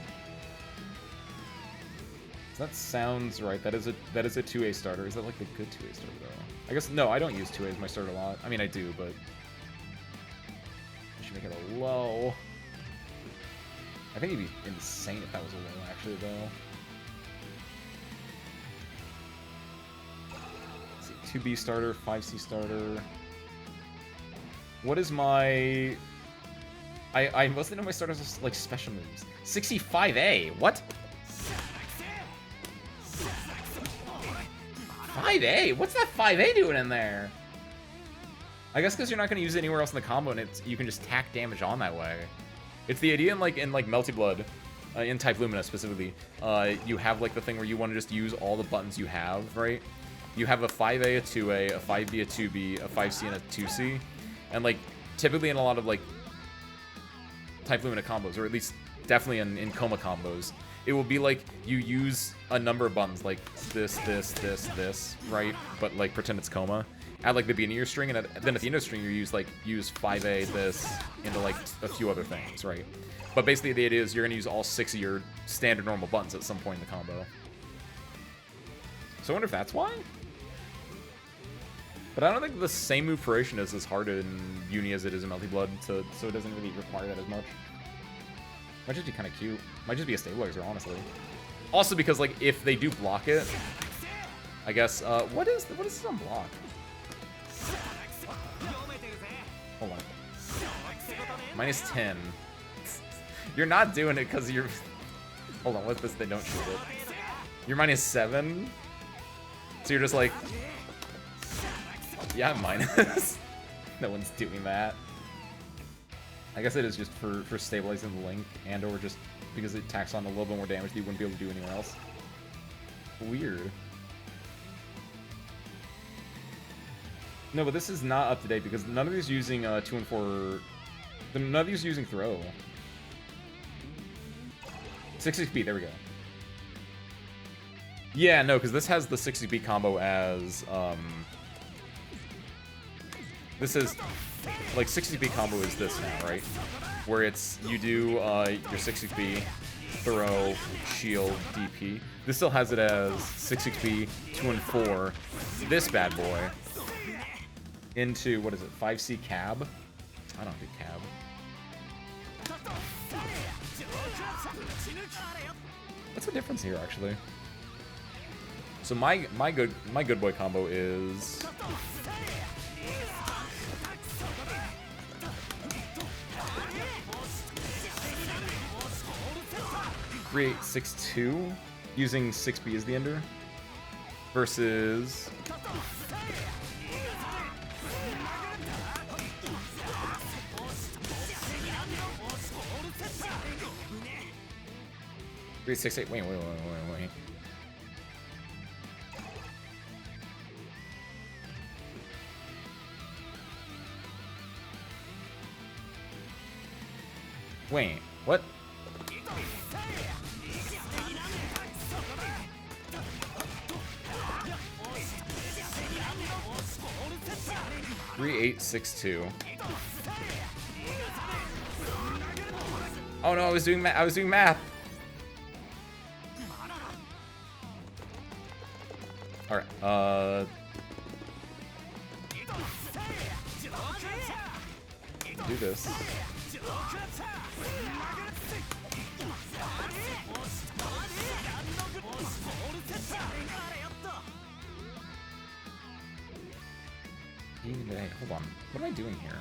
That sounds right. That is a 2A starter. Is that like the good 2A starter though? I guess no, I don't use 2A as my starter a lot. I mean I do, but I should make it a low. I think it'd be insane if that was a low actually though. Let's see, 2B starter, 5C starter. What is my I mostly know my starters are like special moves. 65A, what? 5A? What's that 5A doing in there? I guess because you're not going to use it anywhere else in the combo, and you can just tack damage on that way. It's the idea in Melty Blood, in Type Lumina specifically. You have like the thing where you want to just use all the buttons you have, right? You have a 5A, a 2A, a 5B, a 2B, a 5C, and a 2C, and like typically in a lot of like Type Lumina combos, or at least definitely in Coma combos, it will be like you use a number of buttons, like this, right? But like pretend it's coma. At like the beginning of your string, and then at the end of the string, you use 5A this into like a few other things, right? But basically the idea is you're gonna use all 6 of your standard normal buttons at some point in the combo. So I wonder if that's why? But I don't think the same move creation is as hard in Uni as it is in Melty Blood, so it doesn't really require that as much. Might just be kind of cute. Might just be a stabilizer, honestly. Also because, like, if they do block it, I guess, what is this on block? Hold on. -10. You're not doing it because you're... Hold on, what's this? They don't shoot it. You're -7? So you're just like... Yeah, I'm minus. No one's doing that. I guess it is just for stabilizing the link, and or just because it tacks on a little bit more damage that you wouldn't be able to do anywhere else. Weird. No, but this is not up to date because none of these using 2 and 4. None of these using throw. 60p, there we go. Yeah, no, because this has the 60p combo as this is like 60p combo is this now, right? Where it's you do your 60p throw, shield, DP. This still has it as 60p 2 and 4. This bad boy into what is it? 5C cab. I don't do cab. What's the difference here, actually? So my good boy combo is 3862 using 6B as the ender versus 368. Wait. Wait, what? $3862. Oh no, I was doing math. All right. Do this. Hey, hold on. What am I doing here?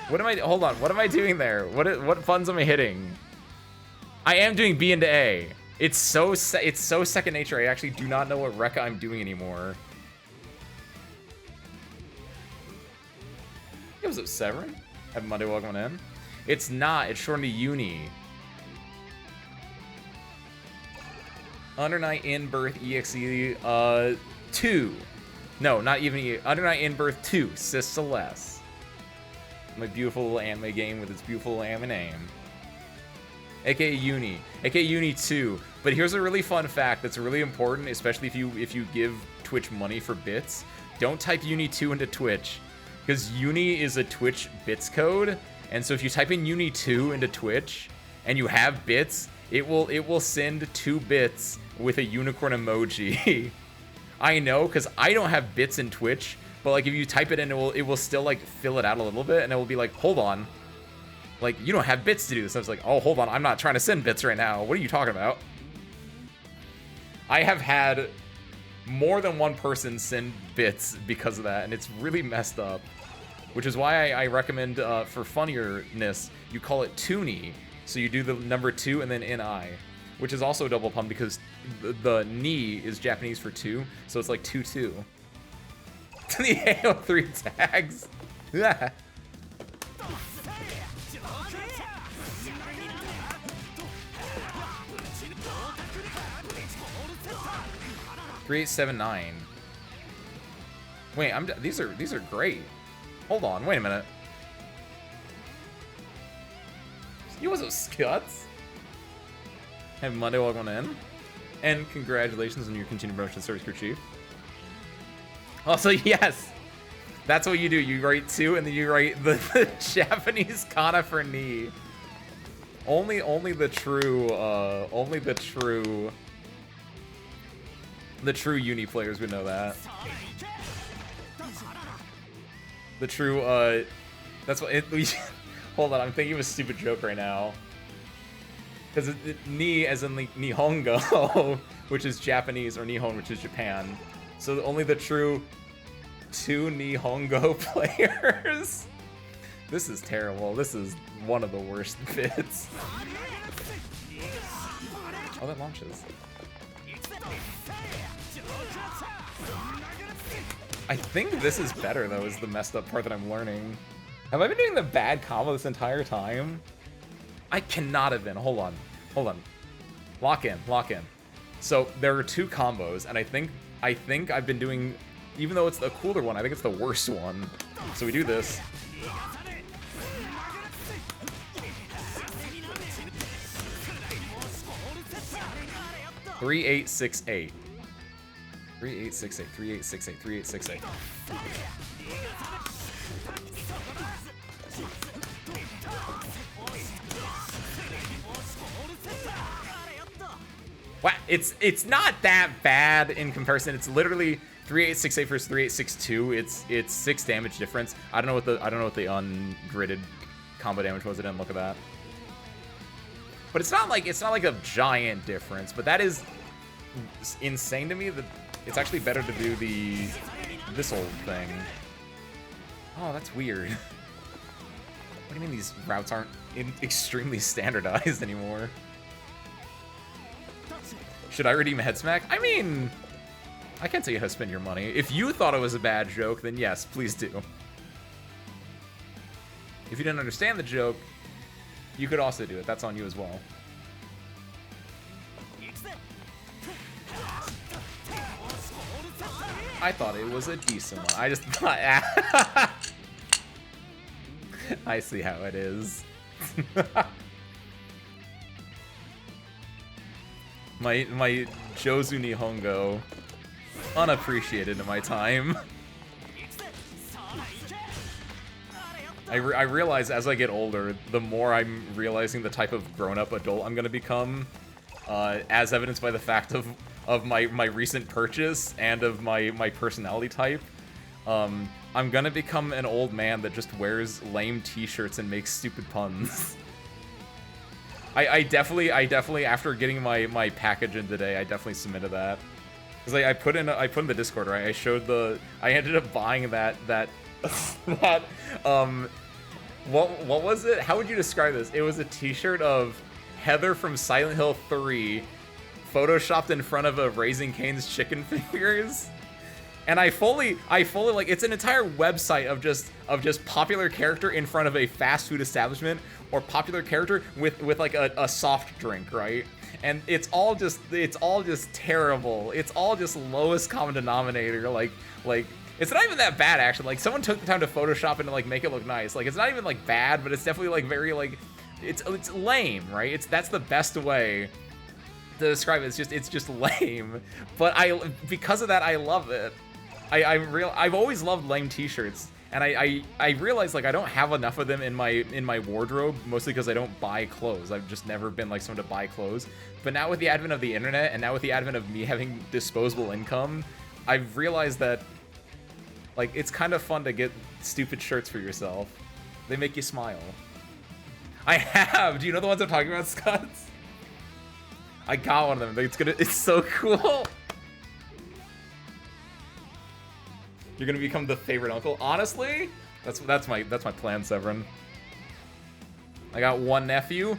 What am I? Hold on. What am I doing there? What buttons am I hitting? I am doing B into A. It's so second nature. I actually do not know what Rekka I'm doing anymore. It was up Severin. Have Monday welcome in. It's not. It's shortened to Uni. Under Night in Birth EXE 2. No, not even Under Night in Birth 2. Celes. My beautiful little anime game with its beautiful anime name. AKA Uni. AKA Uni 2. But here's a really fun fact that's really important, especially if you give Twitch money for bits. Don't type Uni 2 into Twitch, because Uni is a Twitch bits code, and so if you type in Uni 2 into Twitch and you have bits, it will send 2 bits with a unicorn emoji. I know, because I don't have bits in Twitch, but like if you type it in, it will still like fill it out a little bit, and it will be like, hold on, like you don't have bits to do this. I was like, oh, hold on, I'm not trying to send bits right now. What are you talking about? I have had more than one person send bits because of that, and it's really messed up. Which is why I recommend, for funnierness, you call it Toonie. So you do the number 2 and then NI, which is also double pump because the ni is Japanese for 2, so it's like 2-2. The AO3 tags. Yeah. $3879. Wait, these are great. Hold on, wait a minute. You was a Scuts. Happy Monday, welcome in. And congratulations on your continued promotion, Service Crew Chief. Also, yes! That's what you do. You write 2 and then you write the Japanese kana for knee. Only the true uni players would know that. The true, that's what hold on, I'm thinking of a stupid joke right now. Because ni as in like Nihongo, which is Japanese, or Nihon, which is Japan. So only the true 2 Nihongo players. This is terrible. This is one of the worst bits. Oh, that launches. I think this is better, though, is the messed up part that I'm learning. Have I been doing the bad combo this entire time? I cannot have been. Hold on. Hold on. Lock in. Lock in. So there are 2 combos, and I think I've been doing, even though it's the cooler one, I think it's the worst one. So we do this. 3868. 3868. 3868. 3868. Wow, it's not that bad in comparison. It's literally 3868 versus 3862. It's 6 damage difference. I don't know what the ungridded combo damage was. I didn't look at that. But it's not like a giant difference. But that is insane to me that it's actually better to do this old thing. Oh, that's weird. What do you mean these routes aren't extremely standardized anymore? Should I redeem a head smack? I mean, I can't tell you how to spend your money. If you thought it was a bad joke, then yes, please do. If you didn't understand the joke, you could also do it. That's on you as well. I thought it was a decent one. I just thought... I see how it is. my Jozu Nihongo, unappreciated in my time. I realize as I get older, the more I'm realizing the type of grown-up adult I'm gonna become, as evidenced by the fact of my recent purchase and of my personality type. I'm gonna become an old man that just wears lame t-shirts and makes stupid puns. I definitely after getting my package in today, I definitely submitted that. Cause I put in the Discord, right? I ended up buying that what was it? How would you describe this? It was a t-shirt of Heather from Silent Hill 3 photoshopped in front of a Raising Cane's chicken fingers. And I fully like, it's an entire website of just popular character in front of a fast food establishment, or popular character with like a soft drink, right? And it's all just terrible. It's all just lowest common denominator. Like it's not even that bad, actually. Like, someone took the time to Photoshop and to like make it look nice. Like, it's not even like bad, but it's definitely like very like it's lame, right? That's the best way to describe it. It's just lame. But because of that, I love it. I've always loved lame t-shirts, and I realize like I don't have enough of them in my wardrobe, mostly because I don't buy clothes. I've just never been like someone to buy clothes. But now with the advent of the internet, and now with the advent of me having disposable income, I've realized that like it's kind of fun to get stupid shirts for yourself. They make you smile. I have. Do you know the ones I'm talking about, Scuts? I got one of them. It's so cool. You're gonna become the favorite uncle. Honestly, that's my plan, Severin. I got one nephew.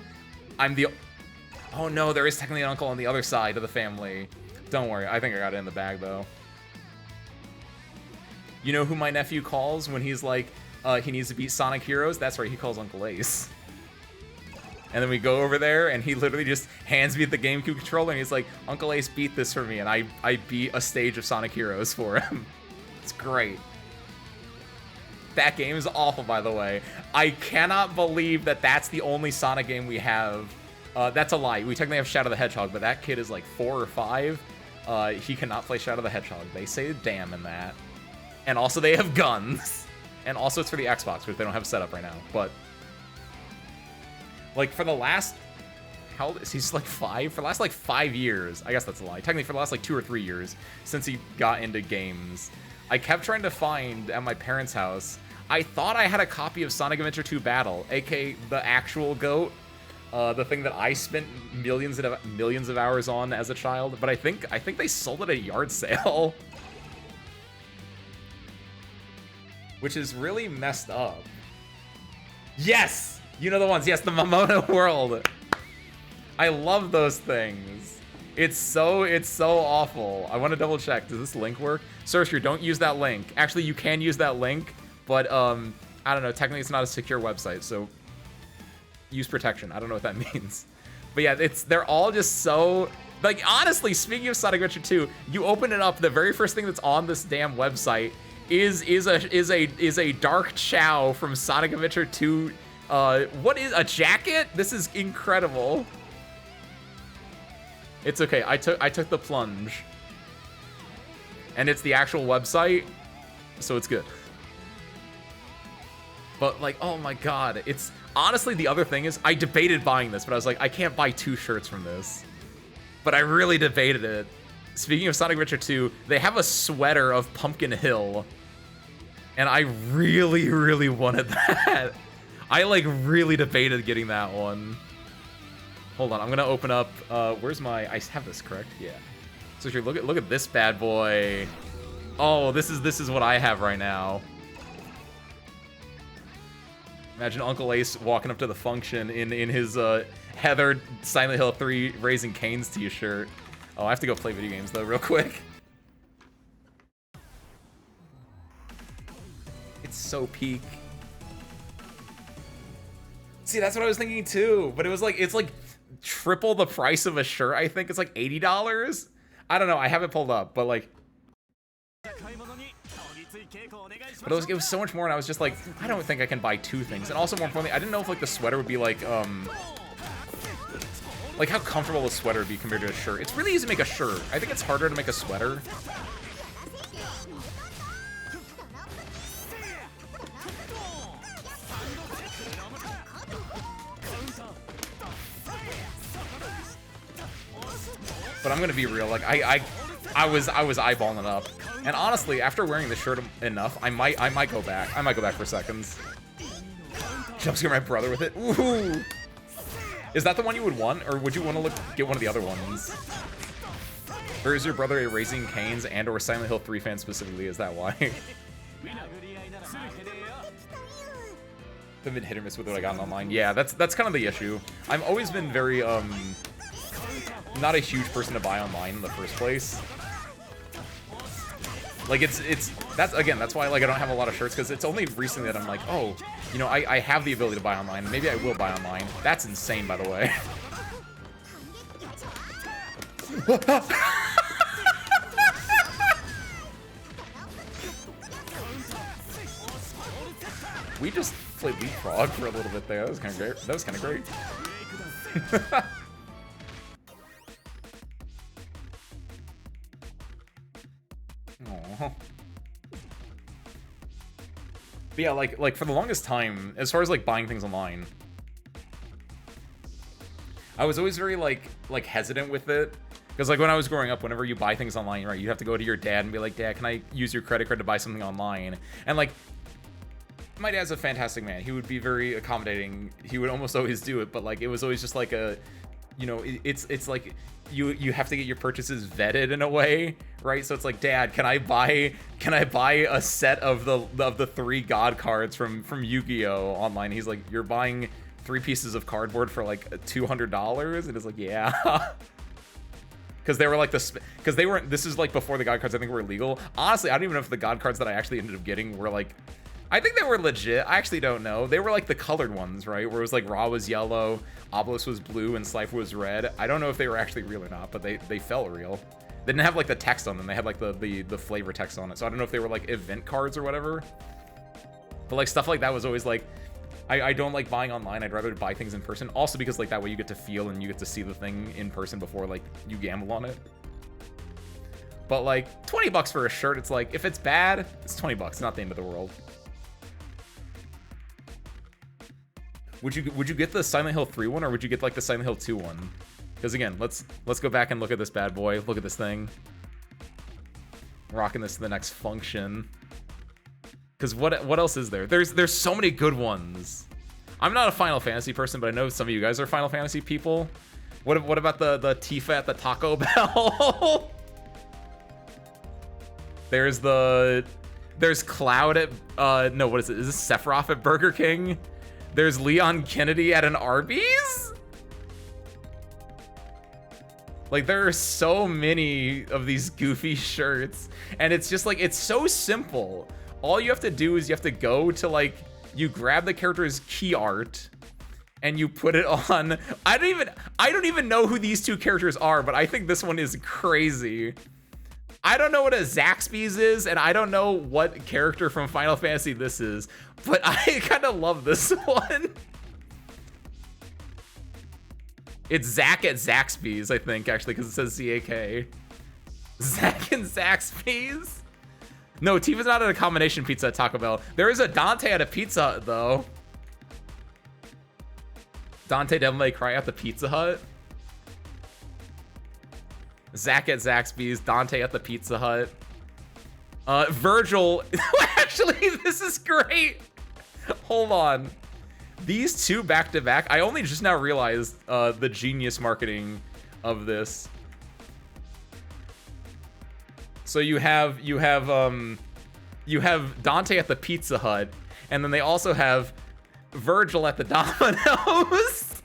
Oh no, there is technically an uncle on the other side of the family. Don't worry, I think I got it in the bag though. You know who my nephew calls when he's like, he needs to beat Sonic Heroes? That's right, he calls Uncle Ace. And then we go over there, and he literally just hands me the GameCube controller, and he's like, Uncle Ace, beat this for me, and I beat a stage of Sonic Heroes for him. It's great. That game is awful, by the way. I cannot believe that that's the only Sonic game we have. That's a lie. We technically have Shadow the Hedgehog, but that kid is like 4 or 5. He cannot play Shadow the Hedgehog. They say damn in that. And also they have guns. And also it's for the Xbox, which they don't have set up right now. But like for the last, how old is he? He's like 5? For the last like 5 years. I guess that's a lie. Technically for the last like 2 or 3 years since he got into games. I kept trying to find at my parents' house. I thought I had a copy of Sonic Adventure 2 Battle, aka the actual GOAT. The thing that I spent millions of hours on as a child, but I think they sold it at a yard sale, which is really messed up. Yes, you know the ones. Yes, the Momona World. I love those things. It's so awful. I want to double check. Does this link work? Searcher, don't use that link. Actually, you can use that link, but I don't know. Technically, it's not a secure website, so. Use protection. I don't know what that means. But yeah, they're all just so like honestly, speaking of Sonic Adventure 2, you open it up, the very first thing that's on this damn website is a Dark Chow from Sonic Adventure 2. What is a jacket? This is incredible. It's okay. I took the plunge. And it's the actual website, so it's good. But like, oh my god, it's honestly, the other thing is I debated buying this, but I was like, I can't buy 2 shirts from this. But I really debated it. Speaking of Sonic Adventure 2, they have a sweater of Pumpkin Hill. And I really, really wanted that. I like really debated getting that one. Hold on, I'm gonna open up, where's my, I have this correct? Yeah. So here, look at this bad boy. Oh, this is what I have right now. Imagine Uncle Ace walking up to the function in his Heather Silent Hill 3 Raising Cane's t-shirt. Oh, I have to go play video games though real quick. It's so peak. See, that's what I was thinking too, but it's like triple the price of a shirt. I think it's like $80. I don't know, I haven't pulled up, but like, but it was so much more, and I was just like, I don't think I can buy 2 things. And also, more importantly, I didn't know if like the sweater would be like how comfortable a sweater would be compared to a shirt. It's really easy to make a shirt. I think it's harder to make a sweater. But I'm gonna be real, like I was eyeballing it up. And honestly, after wearing the shirt enough, I might go back. I might go back for seconds. Jump scare my brother with it. Ooh. Is that the one you would want, or would you want to get one of the other ones? Or is your brother a Raising Cane's and/or Silent Hill 3 fan specifically? Is that why? I've been hit or miss with what I got online. Yeah, that's kind of the issue. I've always been very not a huge person to buy online in the first place. Like that's why like I don't have a lot of shirts, because it's only recently that I'm like, oh, you know, I have the ability to buy online. Maybe I will buy online. That's insane, by the way. We just played leapfrog for a little bit there. That was kind of great. That was kind of great. Aww. But yeah, like for the longest time, as far as like buying things online, I was always very like hesitant with it. Because like when I was growing up, whenever you buy things online, right, you have to go to your dad and be like, Dad, can I use your credit card to buy something online? And like, my dad's a fantastic man. He would be very accommodating. He would almost always do it, but like it was always just like a, you know, it's like you have to get your purchases vetted in a way, right? So it's like, Dad, can I buy a set of the 3 God cards from Yu-Gi-Oh online? He's like, you're buying 3 pieces of cardboard for like $200, and it's like, yeah. Because they were like because they weren't. This is like before the God cards I think were legal. Honestly, I don't even know if the God cards that I actually ended up getting were like. I think they were legit. I actually don't know. They were like the colored ones, right? Where it was like Ra was yellow, Obelisk was blue, and Slifer was red. I don't know if they were actually real or not, but they felt real. They didn't have like the text on them. They had like the flavor text on it. So I don't know if they were like event cards or whatever. But like stuff like that was always like, I don't like buying online. I'd rather buy things in person. Also because like that way you get to feel and you get to see the thing in person before like you gamble on it. But like 20 bucks for a shirt, it's like, if it's bad, it's 20 bucks, not the end of the world. Would you get the Silent Hill 3 one, or would you get like the Silent Hill 2 one? Because again, let's go back and look at this bad boy. Look at this thing. Rocking this to the next function. Because what else is there? There's so many good ones. I'm not a Final Fantasy person, but I know some of you guys are Final Fantasy people. What about the Tifa at the Taco Bell? There's Cloud at no, what is it? Is this Sephiroth at Burger King? There's Leon Kennedy at an Arby's? Like, there are so many of these goofy shirts, and it's just like, it's so simple. All you have to do is you have to go to like, you grab the character's key art and you put it on. I don't even know who these two characters are, but I think this one is crazy. I don't know what a Zaxby's is, and I don't know what character from Final Fantasy this is, but I kind of love this one. It's Zack at Zaxby's, I think, actually, because it says Z-A-K. Zack and Zaxby's? No, Tifa's not at a combination pizza at Taco Bell. There is a Dante at a Pizza Hut, though. Dante Devil May Cry at the Pizza Hut. Zack at Zaxby's, Dante at the Pizza Hut. Virgil, actually, this is great. Hold on. These two back to back, I only just now realized the genius marketing of this. So you have Dante at the Pizza Hut, and then they also have Virgil at the Domino's.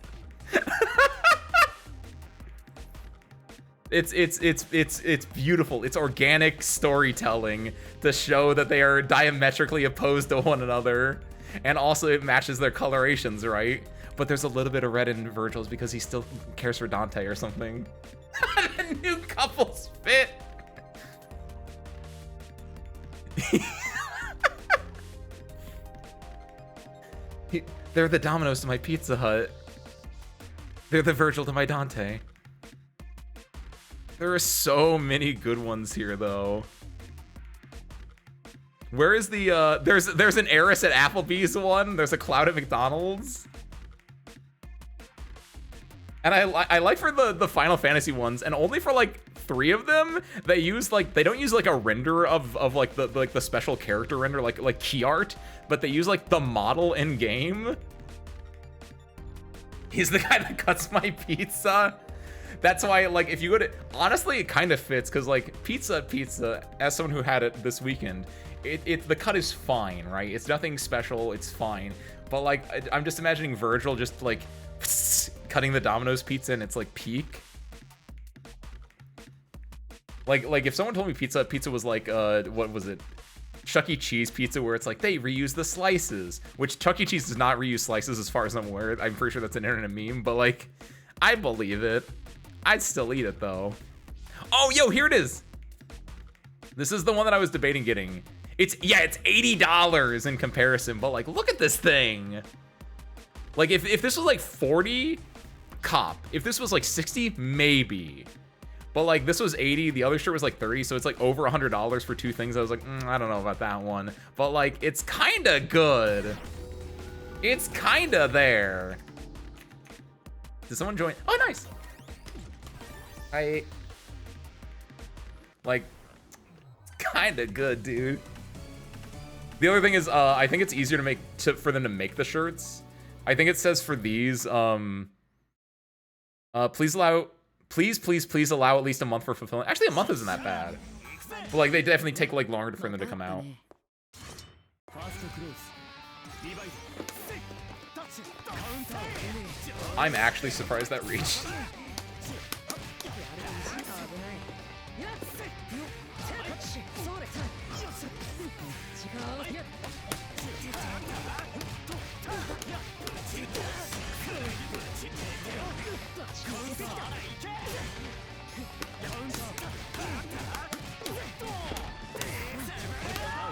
It's beautiful. It's organic storytelling to show that they are diametrically opposed to one another, and also it matches their colorations, right? But there's a little bit of red in Virgil's because he still cares for Dante or something. The new couples fit. They're the Domino's to my Pizza Hut. They're the Virgil to my Dante. There are so many good ones here, though. Where is the, there's an Eris at Applebee's one. There's a Cloud at McDonald's. And I like for the Final Fantasy ones, and only for like 3 of them, they use like, they don't use like a render of like the special character render, like key art, but they use like the model in game. He's the guy that cuts my pizza. That's why, like, if you go to, honestly, it kind of fits, because like pizza, as someone who had it this weekend, the cut is fine, right? It's nothing special, it's fine. But like, I'm just imagining Virgil just like cutting the Domino's pizza, and it's like peak. Like if someone told me pizza was like, what was it? Chuck E. Cheese pizza, where it's like they reuse the slices, which Chuck E. Cheese does not reuse slices as far as I'm aware. I'm pretty sure that's an internet meme, but like, I believe it. I'd still eat it though. Oh, yo, here it is. This is the one that I was debating getting. It's $80 in comparison, but like, look at this thing. Like if this was like 40, cop. If this was like 60, maybe. But like, this was 80, the other shirt was like 30, so it's like over $100 for 2 things. I was like, I don't know about that one. But like, it's kinda good. It's kinda there. Did someone join? Oh, nice. Like, kinda good, dude. The other thing is, I think it's easier for them to make the shirts. I think it says for these, please allow at least a month for fulfillment. Actually, a month isn't that bad. But like, they definitely take like longer for them to come out. I'm actually surprised that reached.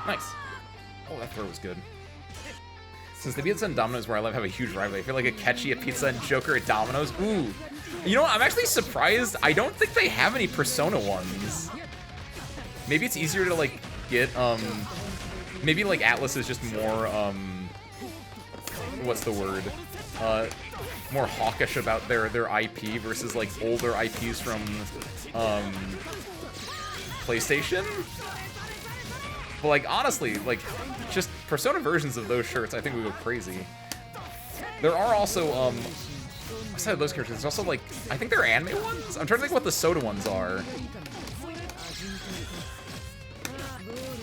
Nice. Oh, that throw was good. Since the Pizza and Domino's where I live have a huge rivalry, I feel like Akechi at Pizza and Joker at Domino's. Ooh. You know what? I'm actually surprised. I don't think they have any Persona ones. Maybe it's easier to, like, get, maybe, like, Atlas is just more, what's the word? More hawkish about their IP versus, like, older IPs from, PlayStation? But, like, honestly, like, just Persona versions of those shirts, I think we go crazy. There are also, aside of those characters, there's also, like, I think they're anime ones? I'm trying to think what the Soda ones are.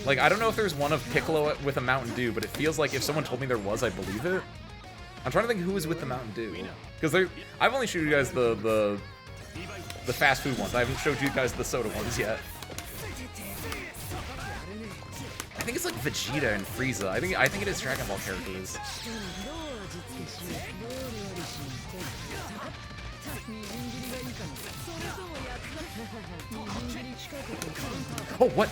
Like, I don't know if there's one of Piccolo with a Mountain Dew, but it feels like if someone told me there was, I'd believe it. I'm trying to think who is with the Mountain Dew. Because I've only showed you guys the fast food ones. I haven't showed you guys the soda ones yet. I think it's like Vegeta and Frieza. I think it is Dragon Ball characters. Oh, what?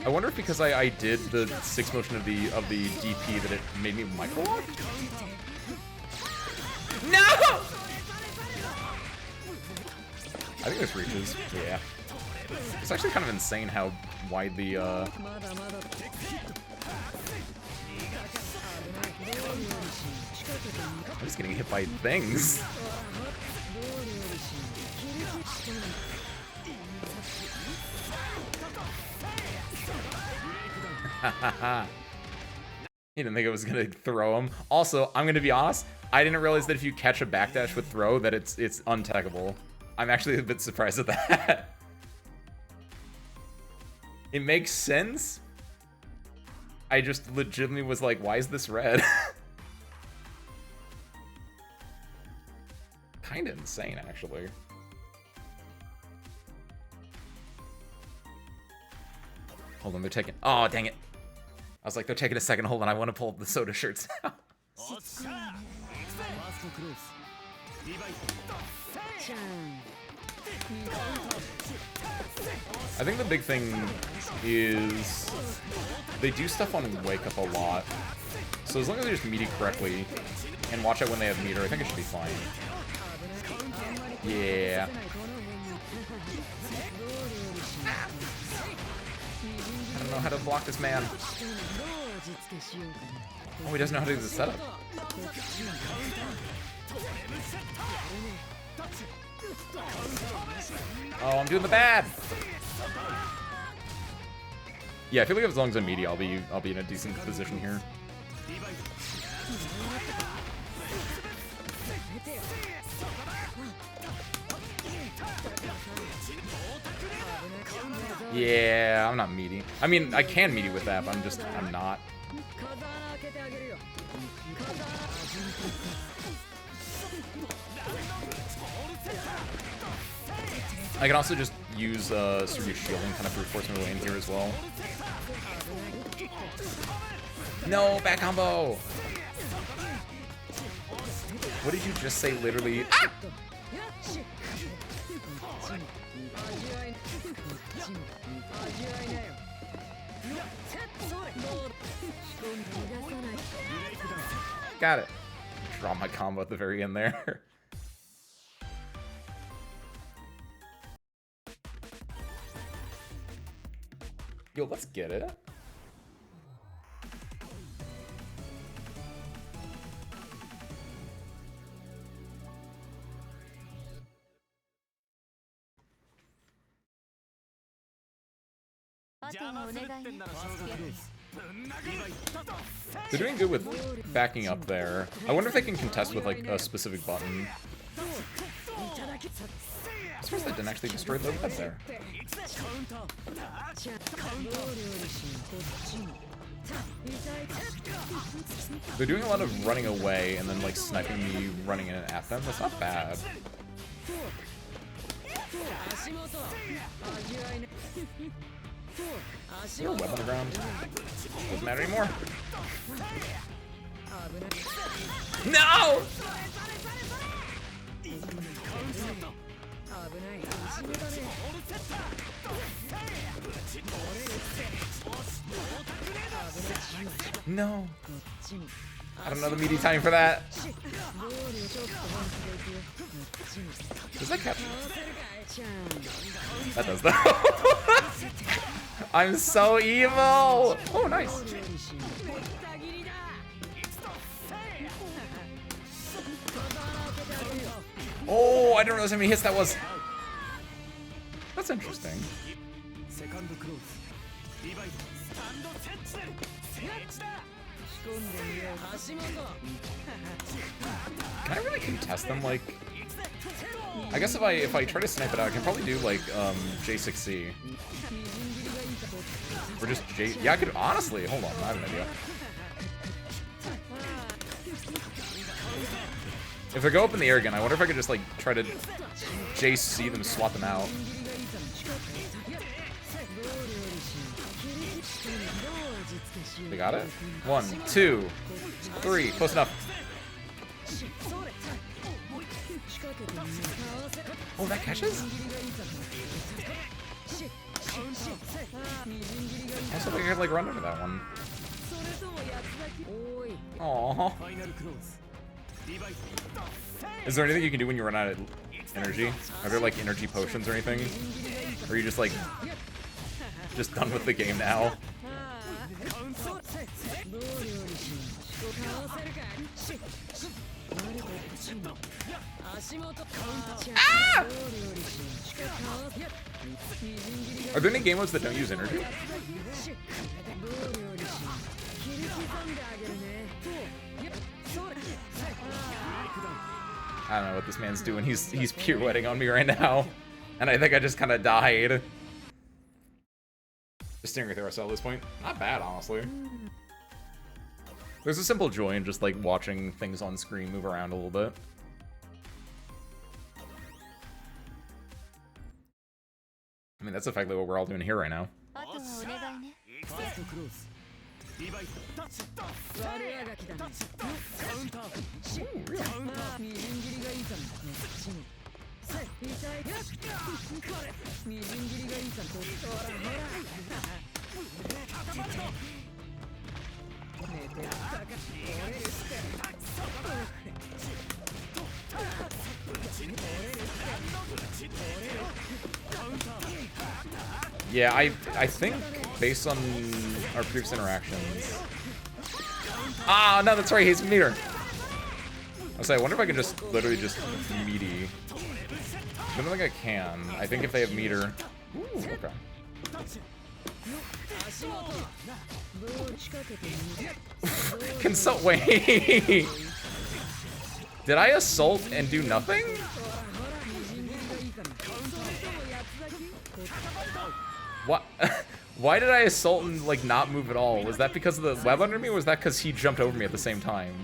I wonder if because I did the 6 motion of the DP that it made me micro walk? No! I think this reaches. Yeah. It's actually kind of insane how wide the I'm just getting hit by things. He didn't think I was gonna throw him. Also, I'm gonna be honest, I didn't realize that if you catch a backdash with throw that it's untaggable. I'm actually a bit surprised at that. It makes sense. I just legitimately was like, why is this red? Kinda insane, actually. Hold on, they're taking... Oh, dang it. I was like, they're taking a second. Hold on, I want to pull the soda shirts out. I think the big thing is they do stuff on Wake Up a lot. So as long as they just meet it correctly and watch out when they have meter, I think it should be fine. Yeah. I don't know how to block this man. Oh, he doesn't know how to do the setup. Oh, I'm doing the bad. Yeah, I feel like as long as I'm meaty, I'll be in a decent position here. Yeah, I'm not meaty. I mean, I can meaty with that, but I'm not. I can also just use Suryu's shielding kind of brute force my way in here as well. No, back combo! What did you just say, literally? Ah! Got it. Draw my combo at the very end there. Yo, let's get it. They're doing good with backing up there. I wonder if they can contest with like a specific button. I'm surprised they didn't actually destroy the web there. They're doing a lot of running away and then like sniping me running in and at them. That's not bad. Is there a web on the ground? Doesn't matter anymore. No! No. I don't know the meaty timing for that. Does that catch? That does though. I'm so evil. Oh, nice. Oh, I don't know how many hits that was. That's interesting. Can I really contest them? Like, I guess if I try to snipe it out, I can probably do like J6C. Or just J. Yeah, I could honestly. Hold on, I have an idea. If I go up in the air again, I wonder if I could just like try to JC them, swap them out. They got it? 1, 2, 3. Close enough. Oh, that catches? I also think I could like run into that one. Aww. Is there anything you can do when you run out of energy? Are there like energy potions or anything? Or are you just like done with the game now? Ah! Are there any game modes that don't use energy? I don't know what this man's doing. He's pirouetting on me right now. And I think I just kind of died. Just staring through ourselves at this point. Not bad, honestly. There's a simple joy in just like watching things on screen move around a little bit. I mean, that's effectively what we're all doing here right now. Yeah, I think based on our previous interactions. Ah, no, that's right. He's meter. I wonder if I can just literally just meaty. I don't think I can. I think if they have meter. Ooh, okay. Consult. Wait. Did I assault and do nothing? What? Why did I assault and like not move at all? Was that because of the web under me, or was that because he jumped over me at the same time?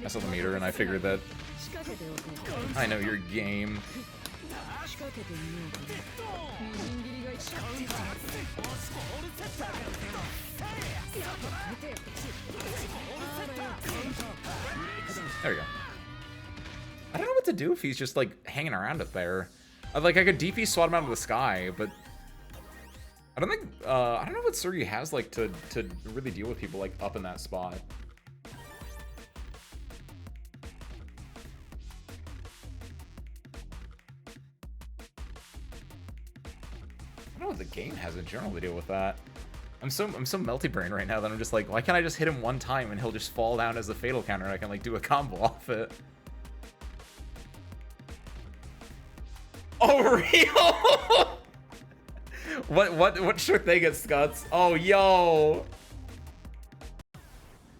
I saw the meter and I figured that I know your game. There we go. I don't know what to do if he's just like hanging around up there. I could DP swat him out of the sky, but I don't think I don't know what Surgy has like to really deal with people like up in that spot. I don't know what the game has in general to deal with that. I'm so melty brain right now that I'm just like, why can't I just hit him one time and he'll just fall down as a fatal counter and I can like do a combo off it? Oh, real? What should they get, Scuts? Oh, yo.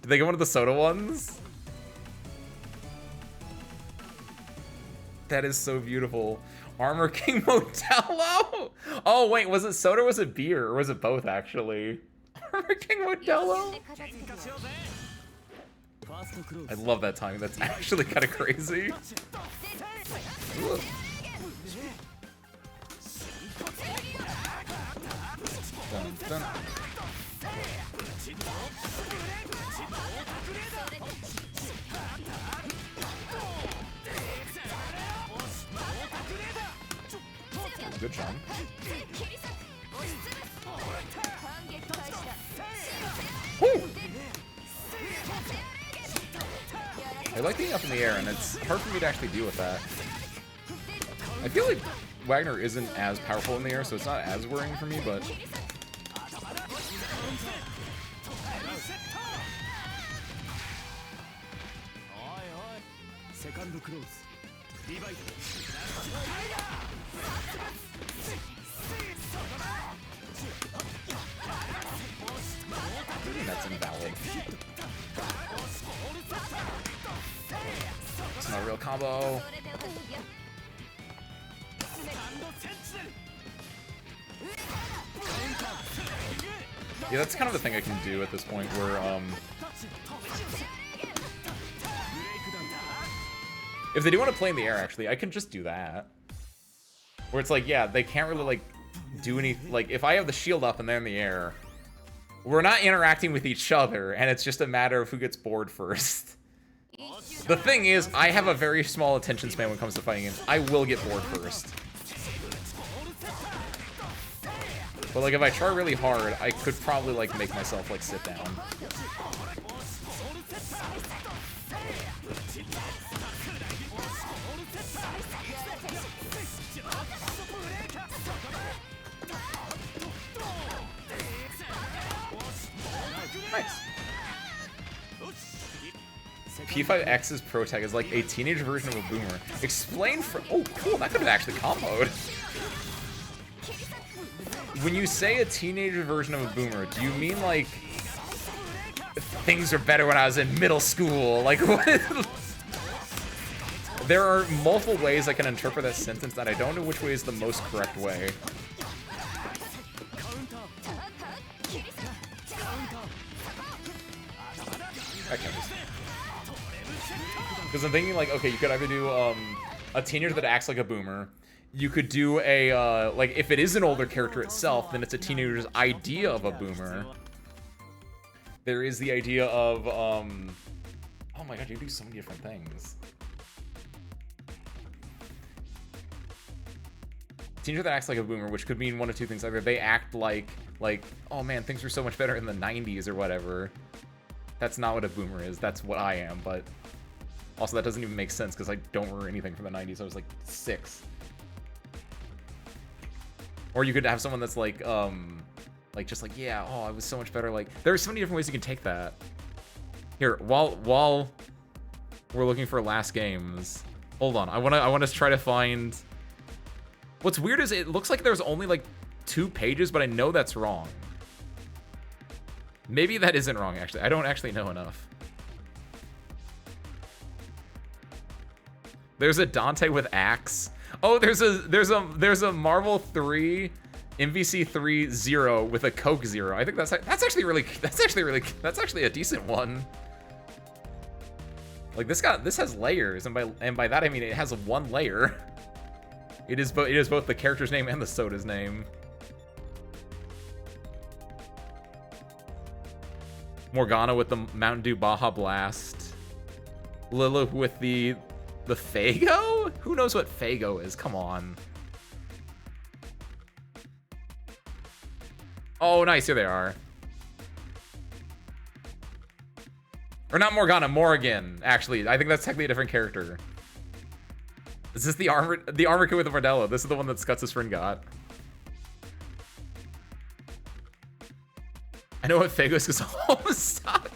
Did they get one of the soda ones? That is so beautiful. Armor King Modelo? Oh, wait, was it soda or was it beer? Or was it both, actually? Armor King Modelo? I love that timing. That's actually kind of crazy. Ugh. Dun. Good jump. Woo! I like being up in the air, and it's hard for me to actually deal with that. I feel like Wagner isn't as powerful in the air, so it's not as worrying for me, but... That's invalid. It's not a real combo. Yeah, that's kind of the thing I can do at this point where, if they do want to play in the air, actually, I can just do that. Where it's like, yeah, they can't really, like, do any... Like, if I have the shield up and they're in the air, we're not interacting with each other, and it's just a matter of who gets bored first. The thing is, I have a very small attention span when it comes to fighting games. I will get bored first. But, like, if I try really hard, I could probably, like, make myself, like, sit down. Nice. P5X's pro tag is like a teenage version of a boomer. Explain for... Oh, cool, that could have actually comboed. When you say a teenage version of a boomer, do you mean like... Things are better when I was in middle school? Like, what? There are multiple ways I can interpret that sentence that I don't know which way is the most correct way. Because I'm thinking like, okay, you could either do a teenager that acts like a boomer. You could do a, like, if it is an older character itself, then it's a teenager's idea of a boomer. There is the idea of, oh my god, you can do so many different things. Teenager that acts like a boomer, which could mean one of two things. Either they act like, oh man, things were so much better in the 90s or whatever. That's not what a boomer is. That's what I am, but also that doesn't even make sense because I don't remember anything from the 90s. I was like 6. Or you could have someone that's like just like, yeah, oh, I was so much better. Like, there's so many different ways you can take that. Here, while we're looking for last games, hold on. I wanna try to find. What's weird is it looks like there's only like 2 pages, but I know that's wrong. Maybe that isn't wrong, actually. I don't actually know enough. There's a Dante with axe. Oh, there's a Marvel 3 MVC 3 0 with a Coke 0. I think that's actually a decent one. Like this has layers, and by that I mean it has 1 layer. It is both the character's name and the soda's name. Morgana with the Mountain Dew Baja Blast. Lilith with the Fago? Who knows what Fago is? Come on. Oh, nice. Here they are. Or not Morgana, Morrigan, actually. I think that's technically a different character. Is this the armor kit with the Vardello? This is the one that Skuts' friend got. I know what Fago is because Homestuck.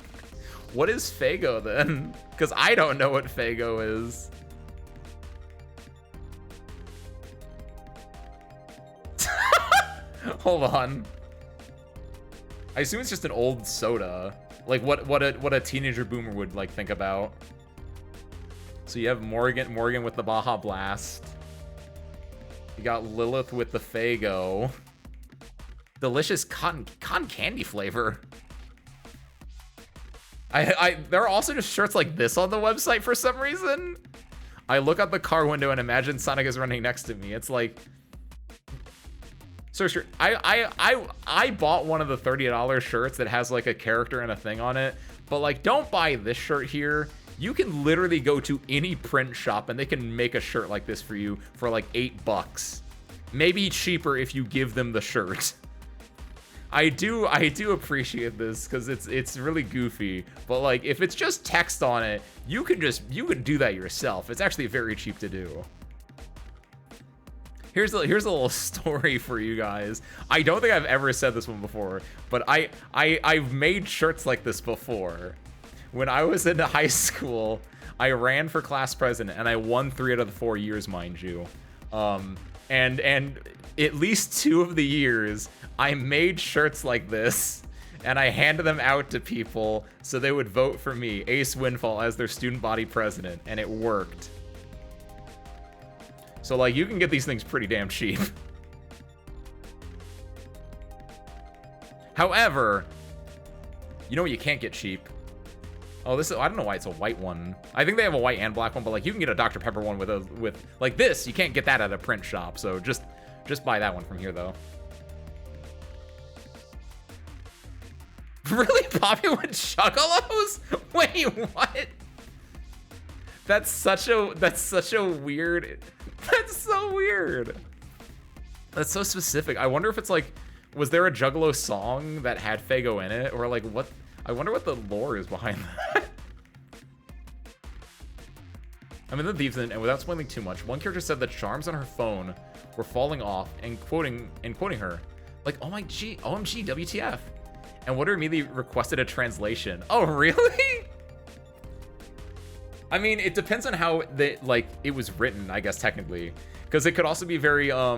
What is Fago then? Because I don't know what Fago is. Hold on. I assume it's just an old soda. Like what a teenager boomer would like think about. So you have Morgan with the Baja Blast. You got Lilith with the Fago. Delicious cotton candy flavor. There are also just shirts like this on the website for some reason. I look out the car window and imagine Sonic is running next to me. It's like So sure, I bought one of the $30 shirts that has like a character and a thing on it, but like don't buy this shirt here. You can literally go to any print shop and they can make a shirt like this for you for like $8. Maybe cheaper if you give them the shirt. I do appreciate this because it's really goofy, but like if it's just text on it, you could do that yourself. It's actually very cheap to do. Here's a little story for you guys. I don't think I've ever said this one before, but I've made shirts like this before. When I was in high school, I ran for class president and I won 3 out of the 4 years, mind you. And at least 2 of the years, I made shirts like this and I handed them out to people so they would vote for me, Ace Windfall, as their student body president, and it worked. So like you can get these things pretty damn cheap. However, you know what you can't get cheap? Oh, this is, I don't know why it's a white one. I think they have a white and black one, but like you can get a Dr. Pepper one with like this. You can't get that at a print shop, so just buy that one from here though. Really popular with Juggalos? Wait, what? That's such a weird. That's so weird. That's so specific. I wonder if it's like, was there a Juggalo song that had Fago in it, or like what? I wonder what the lore is behind that. I'm in the Thieves, and without spoiling too much, one character said the charms on her phone were falling off, and quoting her, like, "Oh my G, OMG, WTF?" And Water immediately requested a translation. Oh, really? I mean, it depends on how it was written, I guess, technically. Because it could also be very, I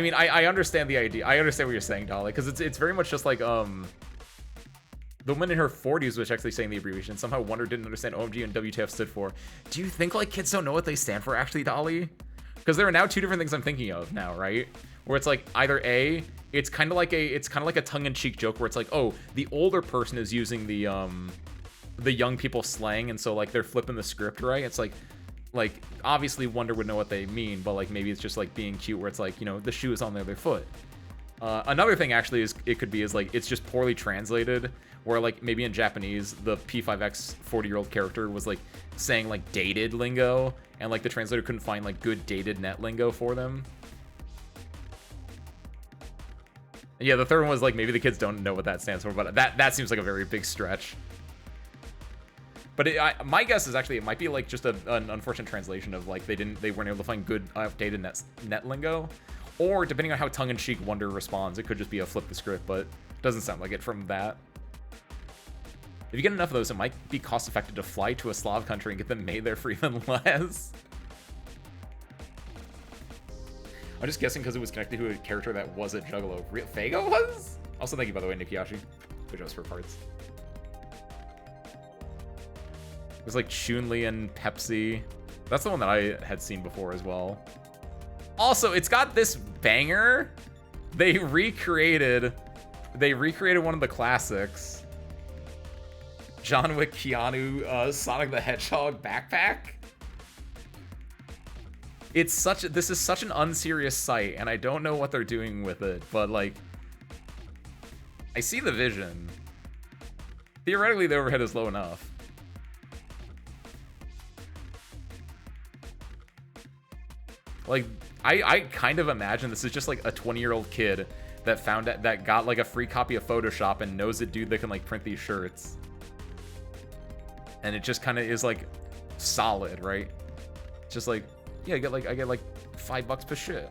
mean, I understand the idea. I understand what you're saying, Dolly, because it's very much just like, the woman in her 40s was actually saying the abbreviation. Somehow Wonder didn't understand OMG and WTF stood for. Do you think, like, kids don't know what they stand for, actually, Dolly? Because there are now 2 different things I'm thinking of now, right? Where it's like, either A, it's kind of like a tongue-in-cheek joke where it's like, oh, the older person is using the young people slang, and so like they're flipping the script, right? It's like obviously Wonder would know what they mean, but like maybe it's just like being cute where it's like, you know, the shoe is on the other foot. Another thing actually is like it's just poorly translated, where like maybe in Japanese the P5X 40-year-old character was like saying like dated lingo, and like the translator couldn't find like good dated net lingo for them. Yeah, the third one was like maybe the kids don't know what that stands for, but that seems like a very big stretch. But my guess is actually it might be like just an unfortunate translation of like they weren't able to find good updated net lingo, or depending on how tongue-in-cheek Wonder responds, it could just be a flip the script, but it doesn't sound like it from that. If you get enough of those, it might be cost-effective to fly to a Slav country and get them made there for even less. I'm just guessing because it was connected to a character that was a Juggalo. Fago was? Also, thank you, by the way, Nikiyashi. Good job for parts. It was like Chun-Li and Pepsi. That's the one that I had seen before as well. Also, it's got this banger. They recreated one of the classics. John Wick, Keanu, Sonic the Hedgehog backpack. This is such an unserious site, and I don't know what they're doing with it, but like, I see the vision. Theoretically, the overhead is low enough. Like, I kind of imagine this is just like a 20-year-old kid that got like a free copy of Photoshop and knows a dude that can like print these shirts. And it just kind of is like solid, right? Just like, yeah, I get like $5 per shit.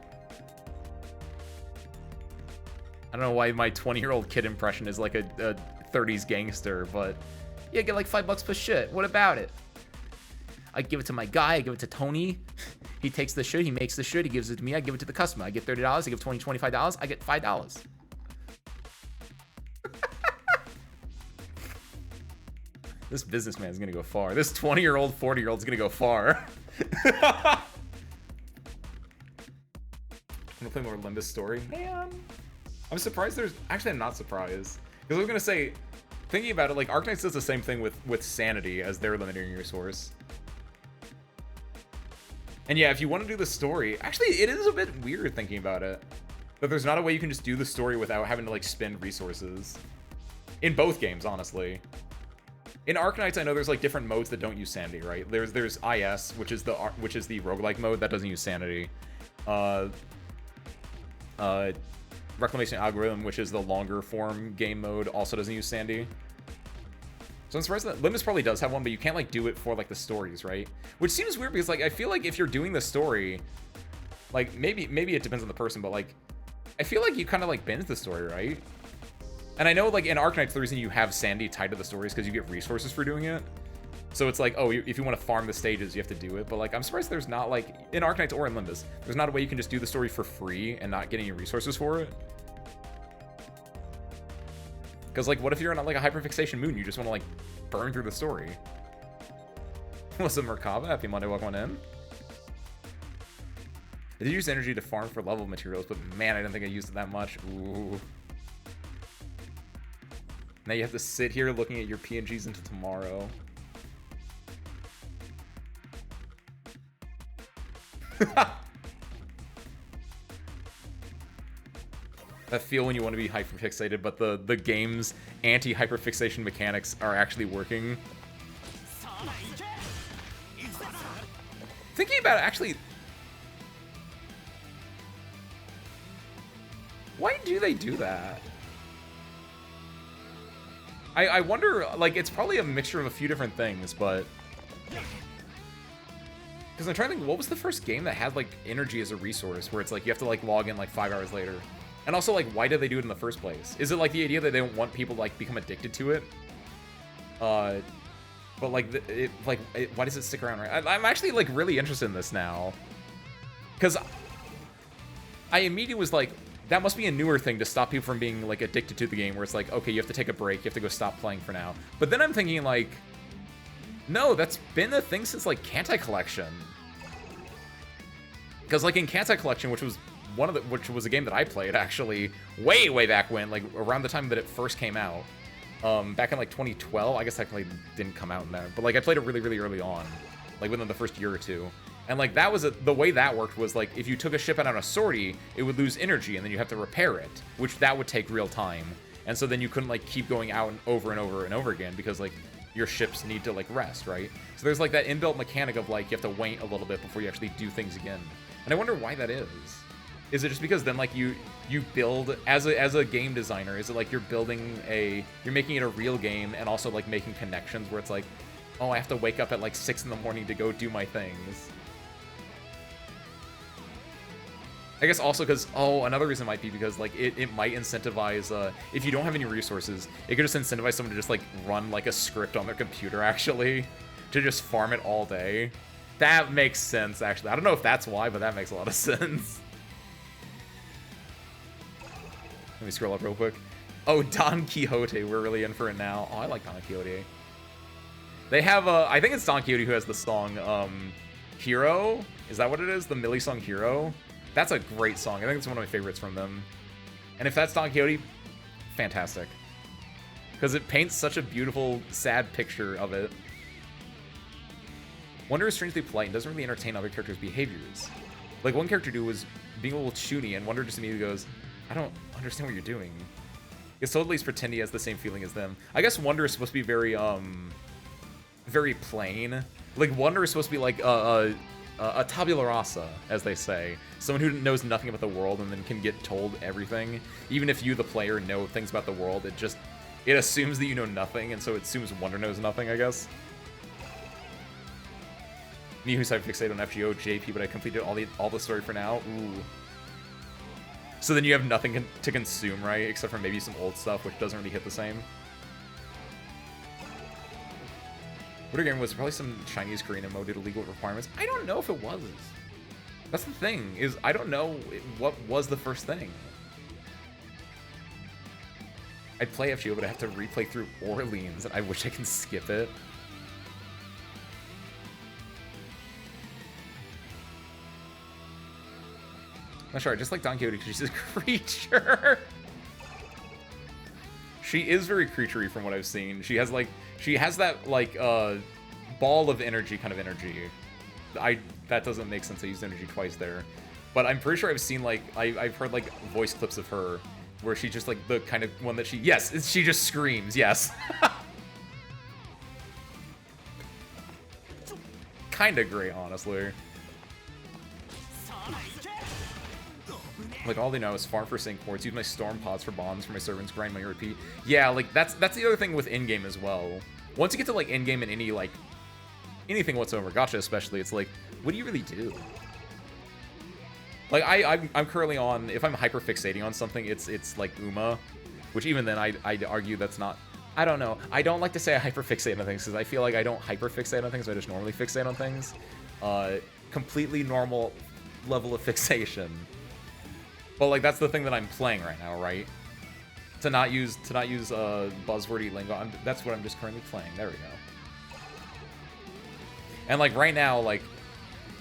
I don't know why my 20-year-old kid impression is like a 30s gangster, but yeah, I get like $5 per shit. What about it? I give it to my guy, I give it to Tony. He takes the shirt, he makes the shirt, he gives it to me, I give it to the customer. I get $30, I give $20, $25, I get $5. This businessman is gonna go far. This 20-year-old, 40-year-old is gonna go far. I'm gonna play more Limbus story. Man, I'm surprised there's... Actually, I'm not surprised. Because I was gonna say, thinking about it, like, Arknights does the same thing with Sanity as their limiting resource. And yeah, if you want to do the story, actually, it is a bit weird thinking about it. That there's not a way you can just do the story without having to, like, spend resources. In both games, honestly. In Arknights, I know there's, like, different modes that don't use sanity, right? There's IS, which is the roguelike mode that doesn't use sanity. Reclamation Algorithm, which is the longer form game mode, also doesn't use sanity. So I'm surprised that Limbus probably does have one, but you can't, like, do it for, like, the stories, right? Which seems weird because, like, I feel like if you're doing the story, like, maybe it depends on the person, but, like, I feel like you kind of, like, binge the story, right? And I know, like, in Arknights, the reason you have sanity tied to the story is because you get resources for doing it. So it's like, oh, if you want to farm the stages, you have to do it. But, like, I'm surprised there's not, like, in Arknights or in Limbus, there's not a way you can just do the story for free and not get any resources for it. Because, like, what if you're on, like, a hyperfixation moon? You just want to, like, burn through the story. What's up, Merkaba? Happy Monday, welcome on in. I did use energy to farm for level materials, but man, I didn't think I used it that much. Ooh. Now you have to sit here looking at your PNGs until tomorrow. That feel when you want to be hyperfixated, but the game's anti-hyperfixation mechanics are actually working. Thinking about it, actually, why do they do that? I wonder, like, it's probably a mixture of a few different things, but... Because I'm trying to think, what was the first game that had, like, energy as a resource, where it's like, you have to, like, log in, like, 5 hours later? And also, like, why did they do it in the first place? Is it, like, the idea that they don't want people to, like, become addicted to it? But, like, why does it stick around, right? I'm actually, like, really interested in this now. Because I immediately was like, that must be a newer thing to stop people from being, like, addicted to the game, where it's like, okay, you have to take a break, you have to go stop playing for now. But then I'm thinking, like, no, that's been a thing since, like, Kantai Collection. Because, like, in Kantai Collection, which was a game that I played, actually, way back when, like, around the time that it first came out, back in, like, 2012, I guess technically didn't come out in there, but, like, I played it really early on, like, within the first year or two. And, like, that was the way that worked was, like, if you took a ship out on a sortie, it would lose energy, and then you have to repair it, which that would take real time. And so then you couldn't, like, keep going out and over again, because, like, your ships need to, like, rest, right? So there's, like, that inbuilt mechanic of, like, you have to wait a little bit before you actually do things again. And I wonder why that is. Is it just because then, like, you build, as a game designer, is it like you're making it a real game and also, like, making connections where it's like, oh, I have to wake up at, like, 6 in the morning to go do my things? I guess also because, another reason might be because, like, it might incentivize, if you don't have any resources, it could just incentivize someone to just, like, run, like, a script on their computer, actually, to just farm it all day. That makes sense, actually. I don't know if that's why, but that makes a lot of sense. Let me scroll up real quick. Oh, Don Quixote, we're really in for it now. Oh, I like Don Quixote. They have, I think it's Don Quixote who has the song, Hero? Is that what it is? The Millie song Hero? That's a great song. I think it's one of my favorites from them. And if that's Don Quixote, fantastic. Because it paints such a beautiful, sad picture of it. Wonder is strangely polite and doesn't really entertain other characters' behaviors. Like, one character dude was being a little choony, and Wonder just immediately goes, I don't understand what you're doing. It's totally pretend he has the same feeling as them. I guess Wonder is supposed to be very, very plain. Like, Wonder is supposed to be like, a tabula rasa, as they say. Someone who knows nothing about the world and then can get told everything. Even if you, the player, know things about the world, it assumes that you know nothing, and so it assumes Wonder knows nothing, I guess. Me who's hyperfixated on FGO, JP, but I completed all the story for now. Ooh. So then you have nothing to consume, right? Except for maybe some old stuff, which doesn't really hit the same. What game was probably some Chinese Korean MMO due to legal requirements. I don't know if it was. That's the thing, is I don't know what was the first thing. I'd play FGO, but I have to replay through Orleans, and I wish I can skip it. Not sure, I just like Don Quixote because she's a creature. She is very creaturey from what I've seen. She has that, like, ball of energy kind of energy. that doesn't make sense. I used energy twice there. But I'm pretty sure I've seen, like, I've heard, like, voice clips of her where she's just, like, the kind of one that she just screams, yes. Kinda great, honestly. Like, all they know is farm for sync ports, use my storm pods for bombs for my servants, grind my repeat. Yeah, like, that's the other thing with in-game as well. Once you get to, like, in-game in any, like, anything whatsoever, gacha especially, it's like, what do you really do? Like, I'm currently on, if I'm hyper-fixating on something, it's like Uma, which even then, I'd argue that's not, I don't know. I don't like to say I hyper-fixate on things, because I feel like I don't hyper-fixate on things, I just normally fixate on things. Completely normal level of fixation. But, like, that's the thing that I'm playing right now, right? To not use buzzwordy lingo, that's what I'm just currently playing. There we go. And, like, right now, like,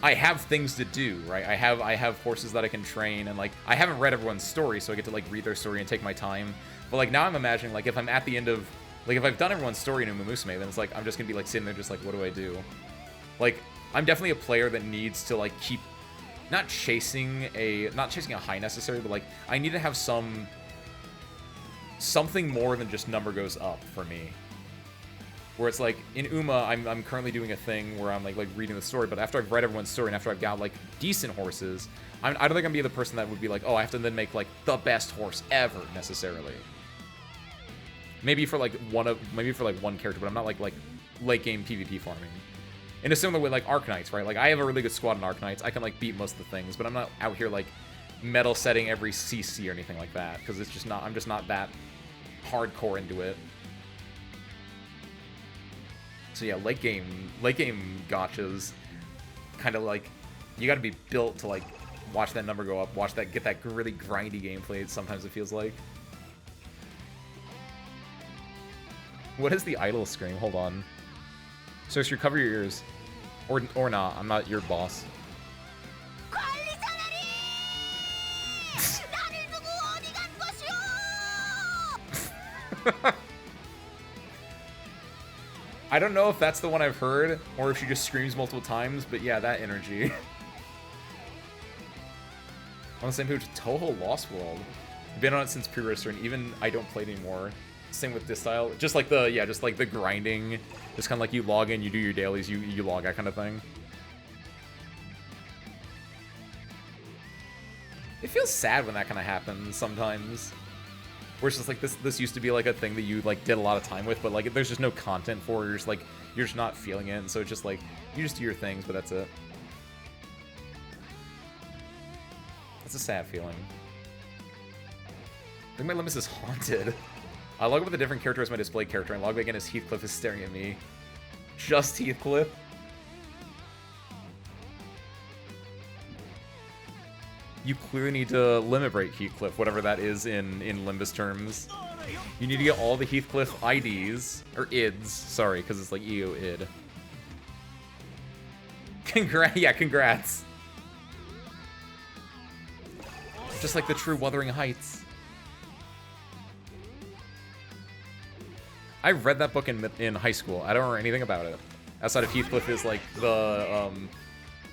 I have things to do, right? I have horses that I can train, and, like, I haven't read everyone's story, so I get to, like, read their story and take my time. But, like, now I'm imagining, like, if I'm at the end of, like, if I've done everyone's story in Uma Musume, then it's like, I'm just gonna be, like, sitting there just like, what do I do? Like, I'm definitely a player that needs to, like, keep, not chasing a high necessarily, but, like, I need to have something more than just number goes up for me. Where it's like, in Uma, I'm currently doing a thing where I'm like reading the story, but after I've read everyone's story and after I've got like decent horses, I don't think I'm gonna be the person that would be like, oh, I have to then make like the best horse ever necessarily. Maybe for like one character, but I'm not like late game PvP farming. In a similar way, like Arknights, right? Like I have a really good squad in Arknights. I can like beat most of the things, but I'm not out here like metal setting every CC or anything like that because it's just not. I'm just not that hardcore into it. So yeah, late game gachas, kind of like, you gotta be built to like watch that number go up, get that really grindy gameplay. Sometimes it feels like. What is the idle scream? Hold on. So you cover your ears, or not. I'm not your boss. I don't know if that's the one I've heard, or if she just screams multiple times, but yeah, that energy. On the same page with Toho Lost World. Been on it since pre-register, and even I don't play it anymore. Same with this style. Just like the grinding. Just kind of like you log in, you do your dailies, you log out kind of thing. It feels sad when that kind of happens sometimes. Where it's just like this used to be like a thing that you like did a lot of time with, but like there's just no content for it. You're just not feeling it, and so it's just like you just do your things, but that's it. That's a sad feeling. I think my Limbus is haunted. I log up with a different character as my display character, and log back in as Heathcliff is staring at me. Just Heathcliff? You clearly need to limit break Heathcliff, whatever that is in Limbus terms. You need to get all the Heathcliff IDs, or IDs, sorry, because it's like EO id. Yeah, congrats. Just like the true Wuthering Heights. I read that book in high school. I don't remember anything about it. Outside of Heathcliff is like the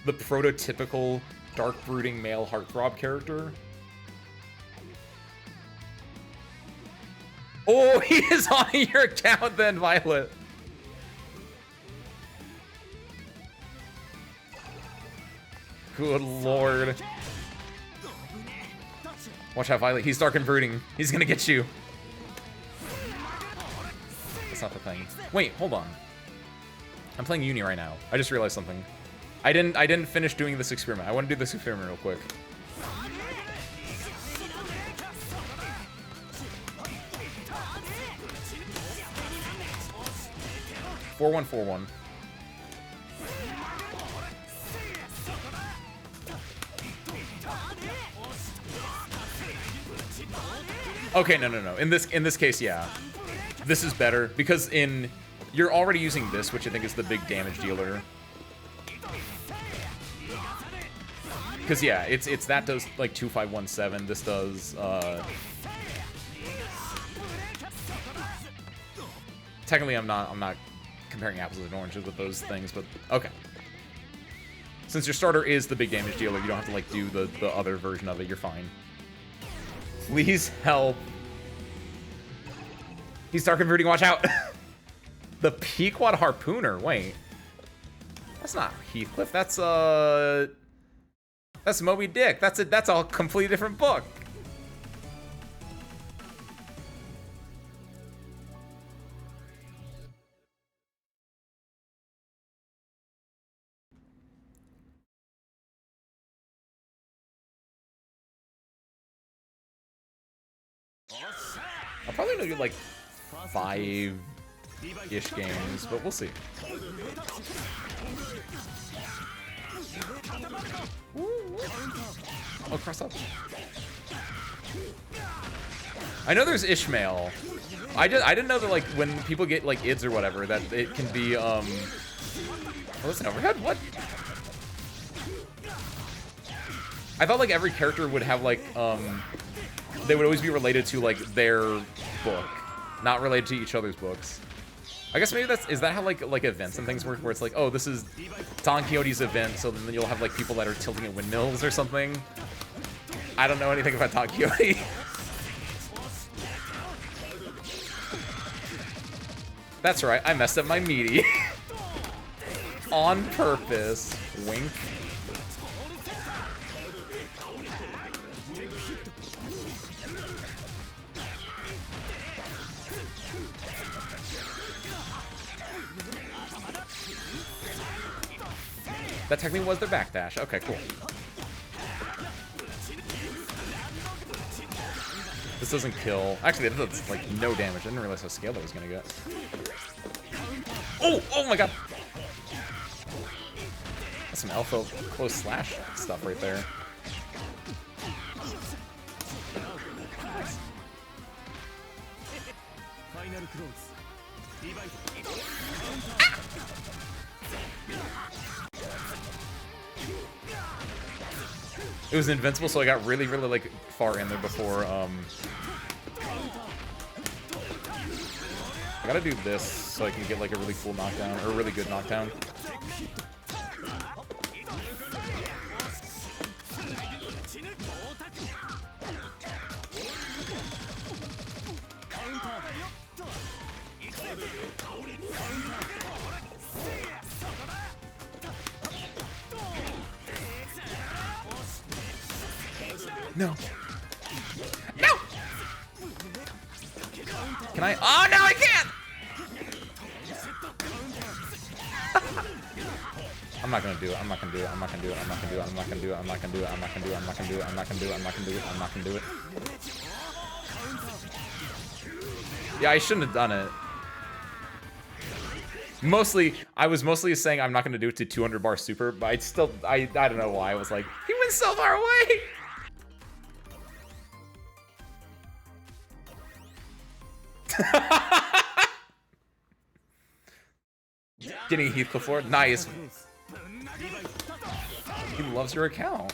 prototypical dark brooding male heartthrob character. Oh, he is on your account then, Violet. Good lord. Watch out, Violet. He's dark and brooding. He's gonna get you. That's not the thing. Wait, hold on. I'm playing Uni right now. I just realized something. I didn't finish doing this experiment. I want to do this experiment real quick. (4141). Okay, no. In this case, yeah. This is better because you're already using this, which I think is the big damage dealer. Because yeah, it's that does like 2517. This does technically I'm not comparing apples and oranges with those things, but okay. Since your starter is the big damage dealer, you don't have to like do the other version of it. You're fine. Please help. He's start converting. Watch out. The Pequod Harpooner. Wait. That's not Heathcliff. That's Moby Dick. That's a completely different book. I'll probably do like 5-ish games, but we'll see. Oh, cross up. I know there's Ishmael. I didn't know that like when people get like IDs or whatever that it can be oh, it's an overhead? What? I thought like every character would have like they would always be related to like their book, not related to each other's books. I guess maybe is that how like events and things work, where it's like, oh, this is Don Quixote's event, so then you'll have like people that are tilting at windmills or something. I don't know anything about Don Quixote. That's right, I messed up my meaty. On purpose. Wink. That technically was their backdash. Okay, cool. This doesn't kill. Actually, that does like no damage. I didn't realize how scaled I was gonna get. Oh! Oh my god! That's some alpha close slash stuff right there. It was invincible, so I got really, really like far in there before. I gotta do this so I can get like a really cool knockdown or a really good knockdown. No. No! Can I? Oh, no, I can't! I'm not gonna do it. I'm not gonna do it. I'm not gonna do it. I'm not gonna do it. I'm not gonna do it. I'm not gonna do it. I'm not gonna do it. I'm not gonna do it. I'm not gonna do it. I'm not gonna do it. I'm not gonna do it. Yeah, I shouldn't have done it. I was mostly saying I'm not gonna do it to 200 bar super, but I don't know why. I was like, he went so far away! Getting Heathcliff Lord? Nice. He loves your account.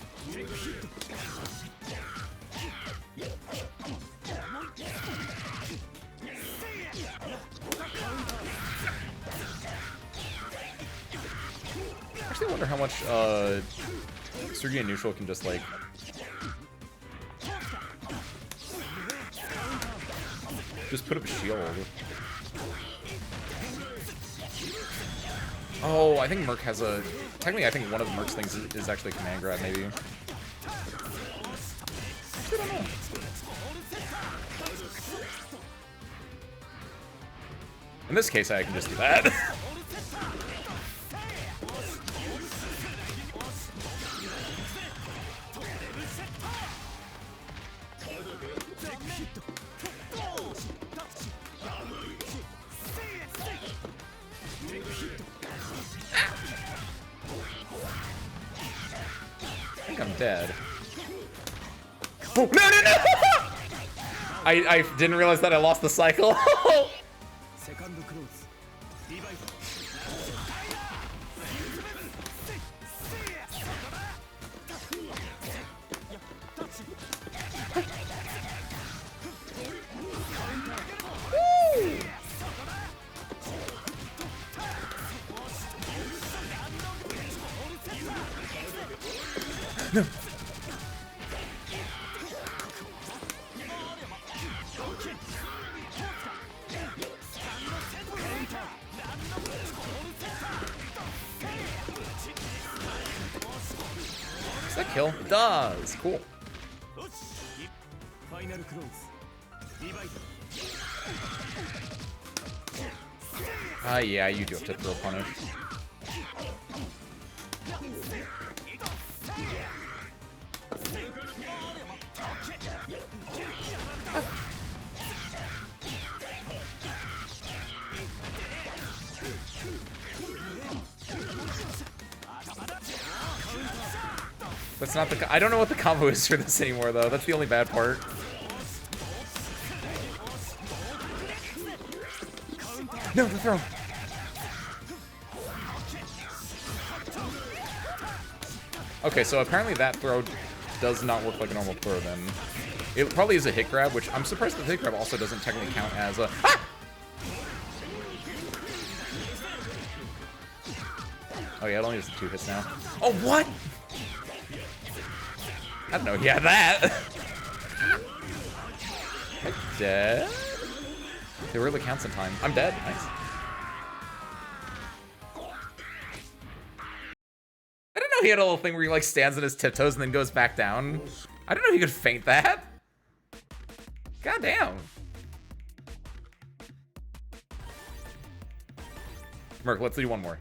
Actually, I wonder how much Sergei Neutral can just like put up a shield. Oh, I think Merc has a... Technically, I think one of Merc's things is actually Command Grab, maybe. Actually, I don't know. In this case, I can just do that. I'm dead. Oh, no, no, no! I didn't realize that I lost the cycle. No. Does that kill? It does. Cool. Yeah, you do have to throw punish. That's not the. I don't know what the combo is for this anymore, though. That's the only bad part. No, the throw. Okay, so apparently that throw does not work like a normal throw then. It probably is a hit grab, which I'm surprised that the hit grab also doesn't technically count as a... Ah! Oh yeah, it only has 2 hits now. Oh, what? I don't know he had that. Am I dead? It really counts in time. I'm dead. Nice. I didn't know he had a little thing where he like stands on his tiptoes and then goes back down. I didn't know he could feint that. God damn. Merc, let's do one more.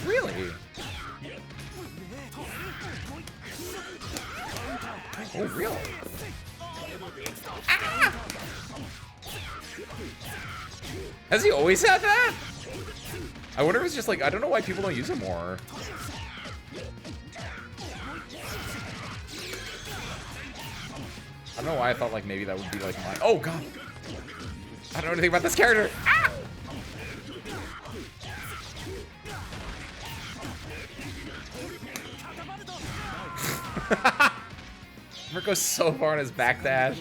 Really? Oh, really? Ah! Has he always had that? I wonder if it's just like, I don't know why people don't use it more. I don't know why I thought like maybe that would be like my... Oh, God. I don't know anything about this character. Ah! Merc goes so far on his back dash.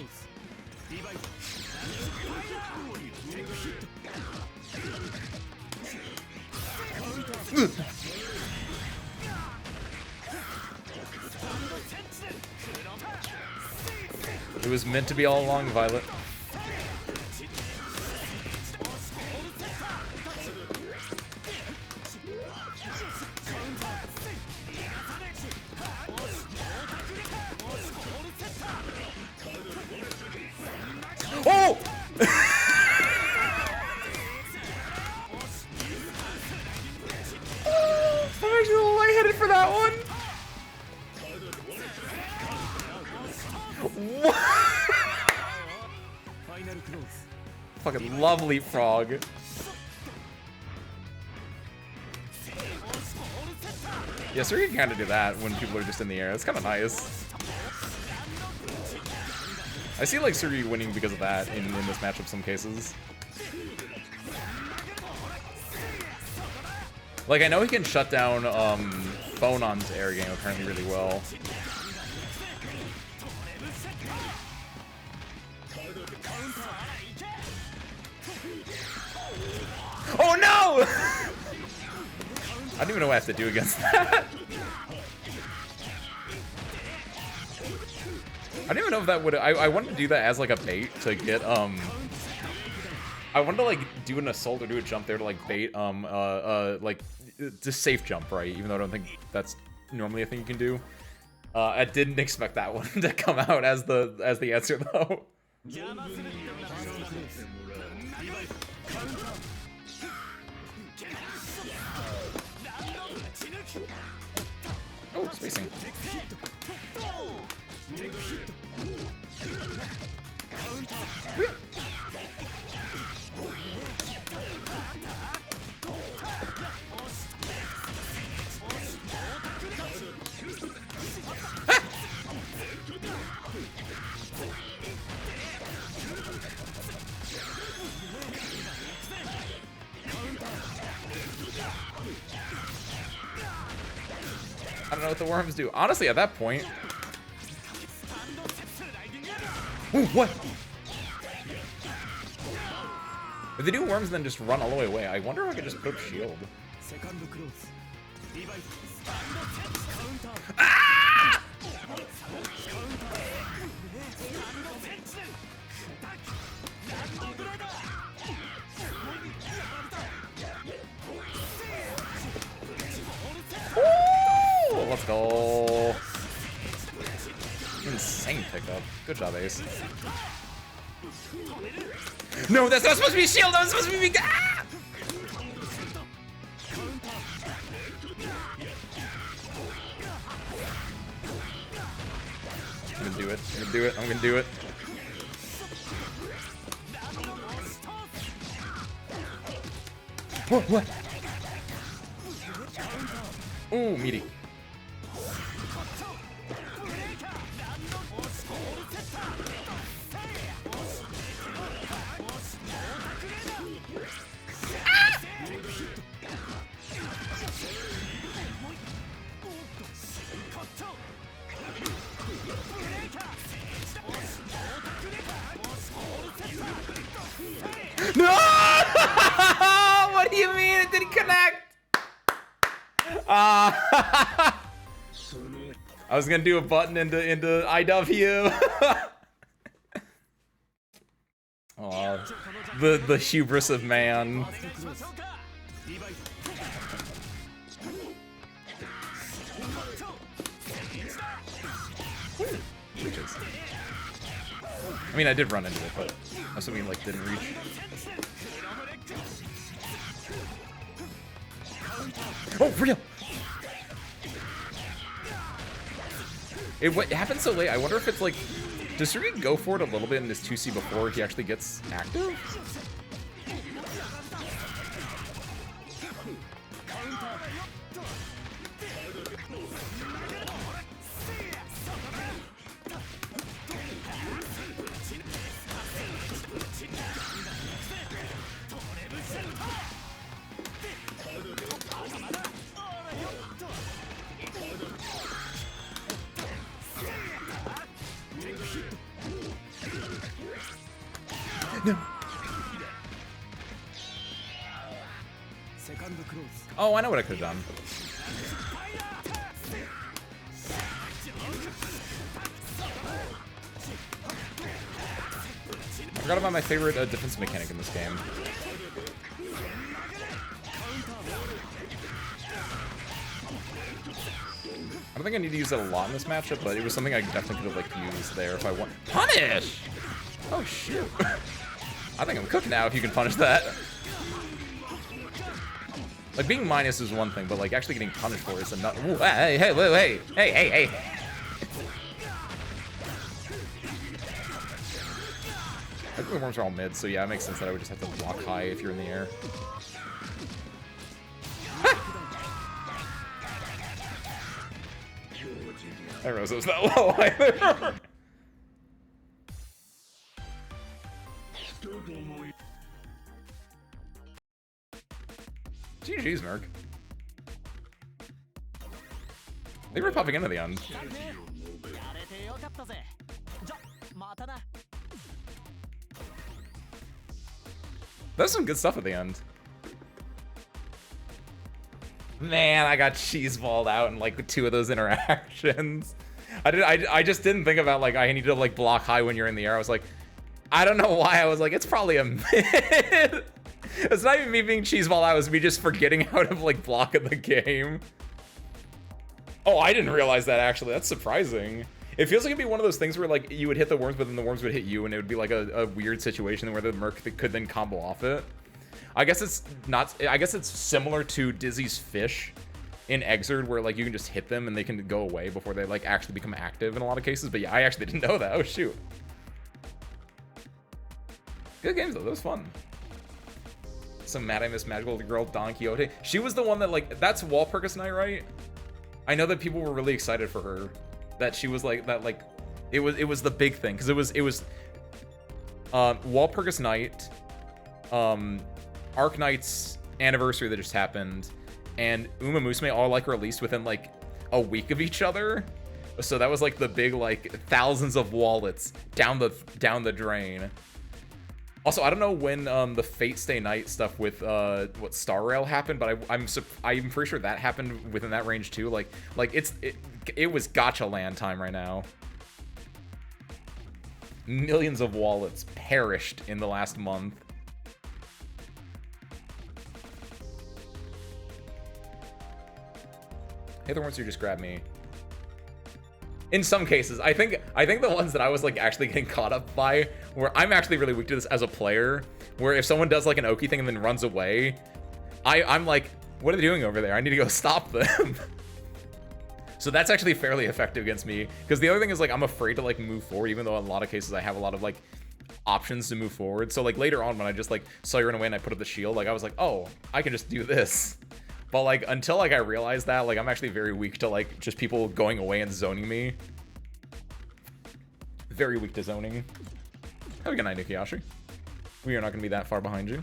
It was meant to be all along, Violet. Oh! I'm actually a little lightheaded for that one. What? Fucking love leapfrog. Yeah, so you can kind of do that when people are just in the air. It's kind of nice. I see like Suri winning because of that in this matchup some cases. Like I know he can shut down Phonon's air game apparently really well. Oh no! I don't even know what I have to do against that. I don't even know if that would... I wanted to do that as like a bait to get I wanted to like do an assault or do a jump there to like bait like just safe jump, right? Even though I don't think that's normally a thing you can do. I didn't expect that one to come out as the answer though. Oh, spacing. know what the worms do. Honestly, at that point... Ooh, what? If they do worms, then just run all the way away. I wonder if I could just put up shield. Ah! Ooh, let's go. Insane pickup. Good job, Ace. No, that's not supposed to be shield. That was supposed to be. Ah! I'm gonna do it. I'm gonna do it. I'm gonna do it. What? Ooh, meaty. No! What do you mean it didn't connect? I was gonna do a button into IW. Oh, the hubris of man. Reaches. I mean, I did run into it, but assuming like didn't reach. Oh, for real! It happened so late. I wonder if it's like, does Suri go for it a little bit in this 2C before he actually gets active? No. Oh, I know what I could have done. I forgot about my favorite defense mechanic in this game. I don't think I need to use it a lot in this matchup, but it was something I definitely could have like used there if I want. Punish! Oh shoot. I think I'm cooked now if you can punish that. Like, being minus is one thing, but like actually getting punished for it is another. Ooh, hey, hey, hey, hey, hey, hey. I think the worms are all mid, so yeah, it makes sense that I would just have to block high if you're in the air. I didn't realize it was that low either. GG's, Merc. They were popping into the end. That's some good stuff at the end. Man, I got cheeseballed out in like 2 of those interactions. I just didn't think about like I need to like block high when you're in the air. I was like, I don't know why. I was like, it's probably a mid. It's not even me being cheeseballed out. It was me just forgetting how to like block in the game. Oh, I didn't realize that actually. That's surprising. It feels like it'd be one of those things where like you would hit the worms, but then the worms would hit you, and it would be like a weird situation where the Merc could then combo off it. I guess it's not. I guess it's similar to Dizzy's fish in Exerd, where like you can just hit them and they can go away before they like actually become active in a lot of cases. But yeah, I actually didn't know that. Oh shoot. Good games though. That was fun. Some Mad I Miss Magical Girl Don Quixote. She was the one that like that's Walpurgis Night, right? I know that people were really excited for her. That she was like that like it was the big thing because it was Walpurgis Night, Arc Knight's anniversary that just happened, and Uma Musume all like released within like a week of each other. So that was like the big like thousands of wallets down the drain. Also, I don't know when the Fate Stay Night stuff with what Star Rail happened, but I'm pretty sure that happened within that range too. Like it was gacha land time right now. Millions of wallets perished in the last month. Hey, the ones who just grabbed me. In some cases, I think the ones that I was like actually getting caught up by, where I'm actually really weak to this as a player, where if someone does like an Oki thing and then runs away, I'm like, what are they doing over there? I need to go stop them. So that's actually fairly effective against me, because the other thing is like I'm afraid to like move forward, even though in a lot of cases I have a lot of like options to move forward. So like later on when I just like saw you run away and I put up the shield, like I was like, oh, I can just do this. But like until like I realized that, like I'm actually very weak to like just people going away and zoning me. Very weak to zoning. Have a good night, Nikiyashi. We are not gonna be that far behind you.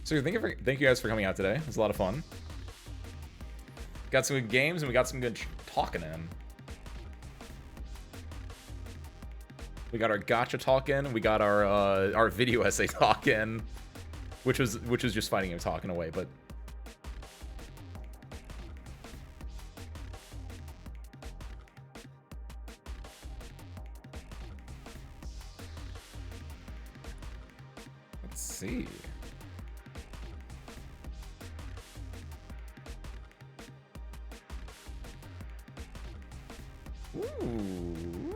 So thank you guys for coming out today. It was a lot of fun. Got some good games and we got some good talking in. We got our gacha talk in. We got our video essay talk in, which was just fighting game talking away, but. Let's see. Ooh.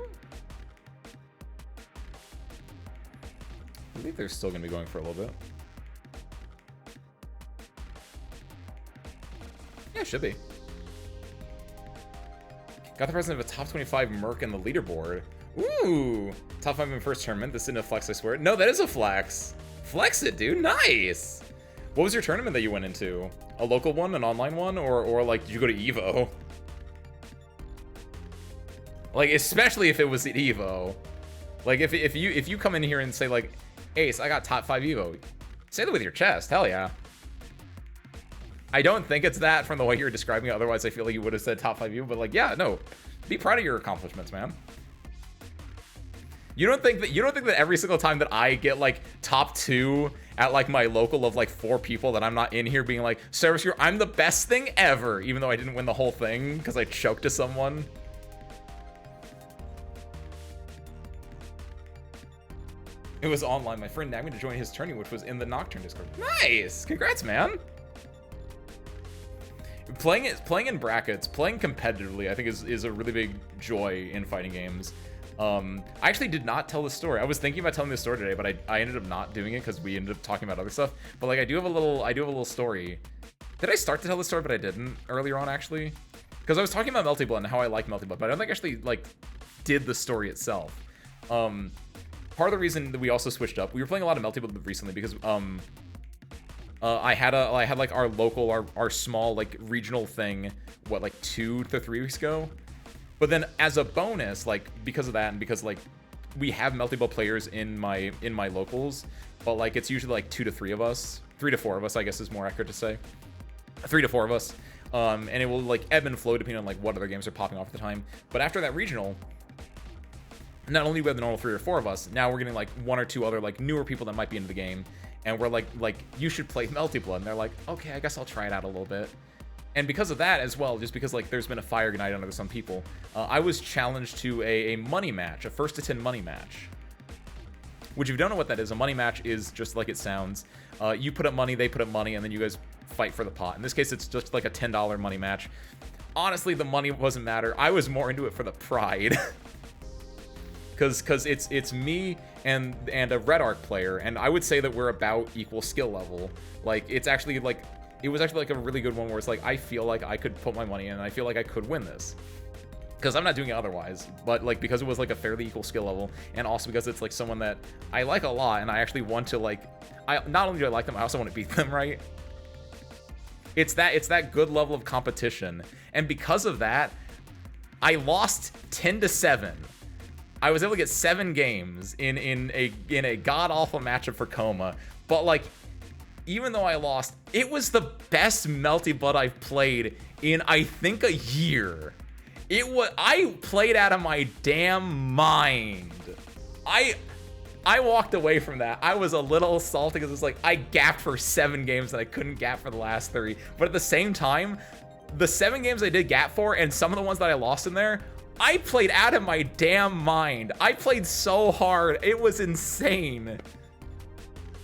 I believe they're still going to be going for a little bit. Yeah, should be. Got the president of a top 25 Merc in the leaderboard. Ooh! Top 5 in first tournament. This isn't a flex, I swear. No, that is a flex. Flex it, dude. Nice! What was your tournament that you went into? A local one? An online one? Or like, did you go to EVO? Like, especially if it was at EVO. Like, if you come in here and say, like, Ace, I got top 5 EVO. Say that with your chest. Hell yeah. I don't think it's that from the way you're describing it. Otherwise, I feel like you would have said top 5 EVO. But, like, yeah, no. Be proud of your accomplishments, man. You don't think that every single time that I get, like, top 2 at, like, my local of, like, 4 people that I'm not in here being like, Service Hero, I'm the best thing ever, even though I didn't win the whole thing because I choked to someone. It was online. My friend nagged me to join his tourney, which was in the Nocturne Discord. Nice! Congrats, man! Playing in brackets, playing competitively, I think is a really big joy in fighting games. I actually did not tell the story. I was thinking about telling this story today, but I ended up not doing it because we ended up talking about other stuff. But like I do have a little story. Did I start to tell the story, but I didn't earlier on actually? Because I was talking about Melty Blood and how I like Melty Blood, but I don't think I actually like did the story itself. Part of the reason that we also switched up, we were playing a lot of Melty Blood recently because I had like our local, our small like regional thing, what, like 2 to 3 weeks ago. But then as a bonus, like because of that and because like we have Melty Blood players in my locals, but like it's usually like 2 to 3 of us, 3 to 4 of us, I guess is more accurate to say, 3 to 4 of us, and it will like ebb and flow depending on like what other games are popping off at the time. But after that regional, not only do we have the normal 3 or 4 of us, now we're getting like 1 or 2 other like newer people that might be into the game, and we're like you should play Melty Blood, and they're like, okay, I guess I'll try it out a little bit. And because of that as well, just because like there's been a fire ignite under some people, I was challenged to a money match, a 1st to 10 money match. Which if you don't know what that is, a money match is just like it sounds. You put up money, they put up money, and then you guys fight for the pot. In this case, it's just like a $10 money match. Honestly, the money wasn't matter. I was more into it for the pride. Because it's me and a Red Arc player, and I would say that we're about equal skill level. Like, it's actually like, it was actually like a really good one where it's like, I feel like I could put my money in and I feel like I could win this. Because I'm not doing it otherwise, but like because it was like a fairly equal skill level, and also because it's like someone that I like a lot, and I actually want to like, not only do I like them, I also want to beat them, right? It's that good level of competition, and because of that, I lost 10-7. I was able to get 7 games in a god awful matchup for Coma, but like even though I lost, it was the best Melty Blood I've played in, I think, a year. I played out of my damn mind. I walked away from that. I was a little salty because it's like I gapped for 7 games that I couldn't gap for the last 3. But at the same time, the 7 games I did gap for and some of the ones that I lost in there, I played out of my damn mind. I played so hard. It was insane.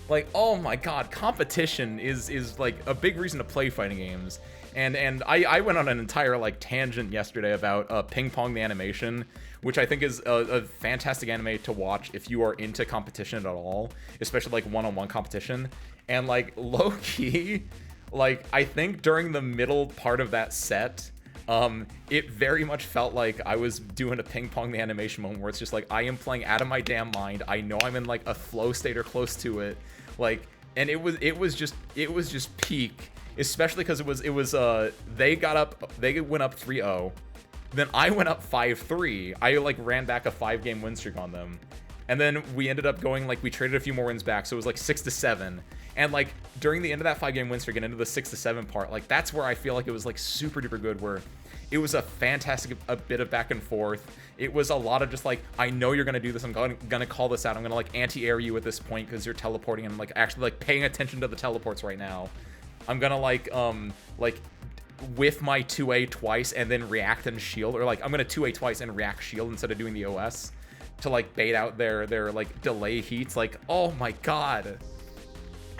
Like, oh my god, competition is like a big reason to play fighting games. And I went on an entire like tangent yesterday about Ping Pong the animation, which I think is a fantastic anime to watch if you are into competition at all, especially like one-on-one competition. And like low-key, like I think during the middle part of that set, it very much felt like I was doing a Ping Pong the animation moment where it's just like I am playing out of my damn mind. I know I'm in like a flow state or close to it, like, and it was just peak. Especially because they went up 3-0, then I went up 5-3. I like ran back a 5-game win streak on them, and then we ended up going like we traded a few more wins back, so it was like 6-7. And like during the end of that 5-game win streak and into the 6-7 part, like that's where I feel like it was like super duper good, where it was a fantastic bit of back and forth. It was a lot of just like, I know you're gonna do this. I'm gonna call this out. I'm gonna like anti-air you at this point because you're teleporting, and I'm like actually like paying attention to the teleports right now. I'm gonna like whiff my 2A twice and then react and shield, or like I'm gonna 2A twice and react shield instead of doing the OS to like bait out their like delay heats. Like, oh my god,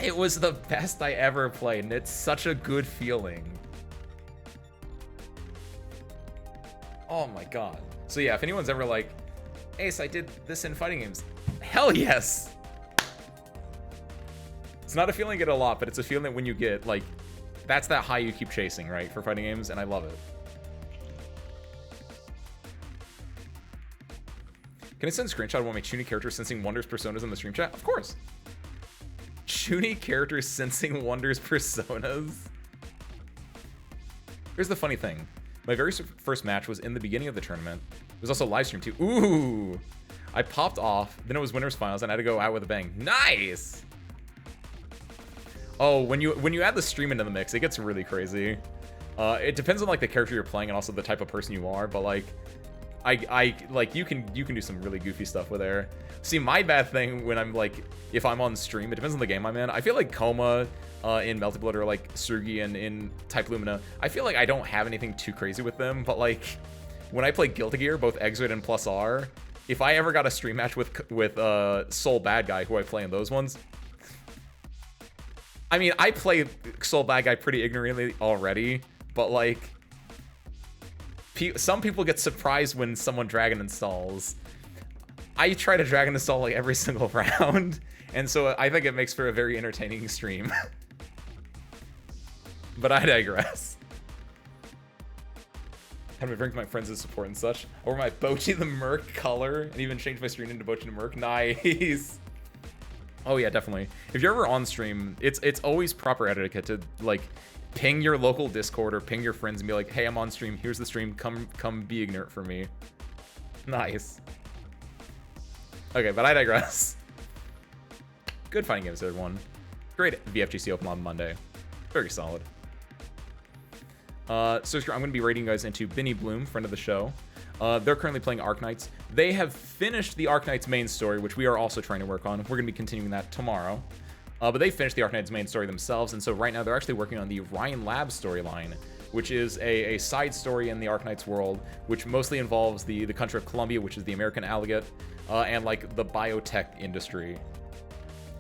it was the best I ever played, and it's such a good feeling. Oh my god. So yeah, if anyone's ever like, Ace, I did this in fighting games, hell yes. It's not a feeling you get a lot, but it's a feeling that when you get, like, that's that high you keep chasing, right, for fighting games, and I love it. Can I send a screenshot of one of my Chuny characters sensing wonders personas in the stream chat? Of course. Chuny characters sensing wonders personas? Here's the funny thing. My very first match was in the beginning of the tournament. It was also live stream too. Ooh! I popped off, then it was winners finals, and I had to go out with a bang. Nice! Oh, when you add the stream into the mix, it gets really crazy. It depends on like the character you're playing and also the type of person you are, but like I like you can do some really goofy stuff with there. See, my bad thing when I'm like, if I'm on stream, it depends on the game I'm in. I feel like Coma in Melty Blood, or like Surgi in Type Lumina, I feel like I don't have anything too crazy with them, but like when I play Guilty Gear, both Exoid and Plus R, if I ever got a stream match with Soul Bad Guy, who I play in those ones, I mean, I play Soul Bad Guy pretty ignorantly already, but like, some people get surprised when someone Dragon installs. I try to Dragon install like every single round, and so I think it makes for a very entertaining stream. But I digress. Had me bring my friends as support and such. Over my Bochi the Merc color, and even changed my screen into Bochi the Merc. Nice. Oh yeah, definitely. If you're ever on stream, it's always proper etiquette to like ping your local Discord or ping your friends and be like, hey, I'm on stream, here's the stream, come be ignorant for me. Nice. Okay, but I digress. Good fighting games, everyone. Great VFGC Open on Monday. Very solid. So I'm going to be rating you guys into Binny Bloom, friend of the show. They're currently playing Arknights. They have finished the Arknights main story, which we are also trying to work on. We're going to be continuing that tomorrow. But they finished the Arknights main story themselves, and so right now they're actually working on the Ryan Labs storyline, which is a side story in the Arknights world, which mostly involves the country of Colombia, which is the American Alligat, and like the biotech industry.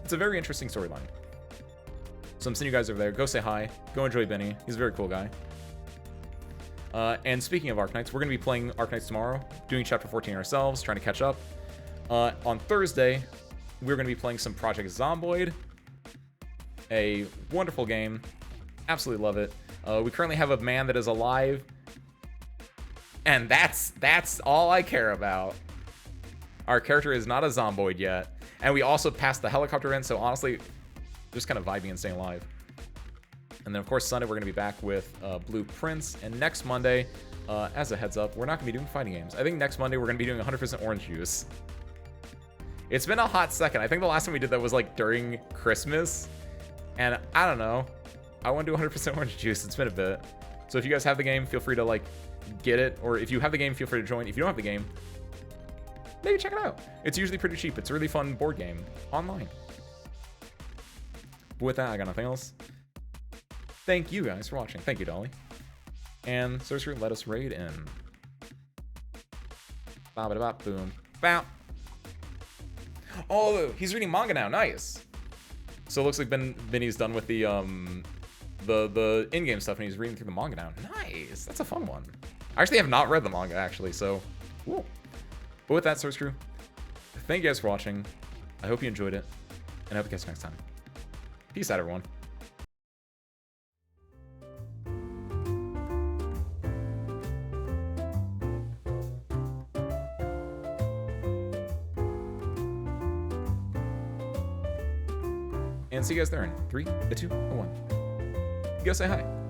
It's a very interesting storyline. So I'm sending you guys over there. Go say hi. Go enjoy Benny. He's a very cool guy. And speaking of Arknights, we're going to be playing Arknights tomorrow, doing Chapter 14 ourselves, trying to catch up. On Thursday, we're going to be playing some Project Zomboid. A wonderful game. Absolutely love it. We currently have a man that is alive. And that's all I care about. Our character is not a Zomboid yet. And we also passed the helicopter in, so honestly, just kind of vibing and staying alive. And then, of course, Sunday, we're going to be back with Blue Prince. And next Monday, as a heads up, we're not going to be doing fighting games. I think next Monday, we're going to be doing 100% orange juice. It's been a hot second. I think the last time we did that was, like, during Christmas. And I don't know. I want to do 100% orange juice. It's been a bit. So if you guys have the game, feel free to like get it. Or if you have the game, feel free to join. If you don't have the game, maybe check it out. It's usually pretty cheap. It's a really fun board game online. But with that, I got nothing else. Thank you guys for watching. Thank you, Dolly. And Sorcerer, let us raid in. Ba-ba-da-bop, boom. Bow. Oh, he's reading manga now. Nice. So it looks like Benny's done with the in-game stuff, and he's reading through the manga now. Nice. That's a fun one. I actually have not read the manga, actually, so cool. But with that, Source Crew, thank you guys for watching. I hope you enjoyed it, and I hope to catch you next time. Peace out, everyone. And see you guys there in 3, 2, 1. You go say hi.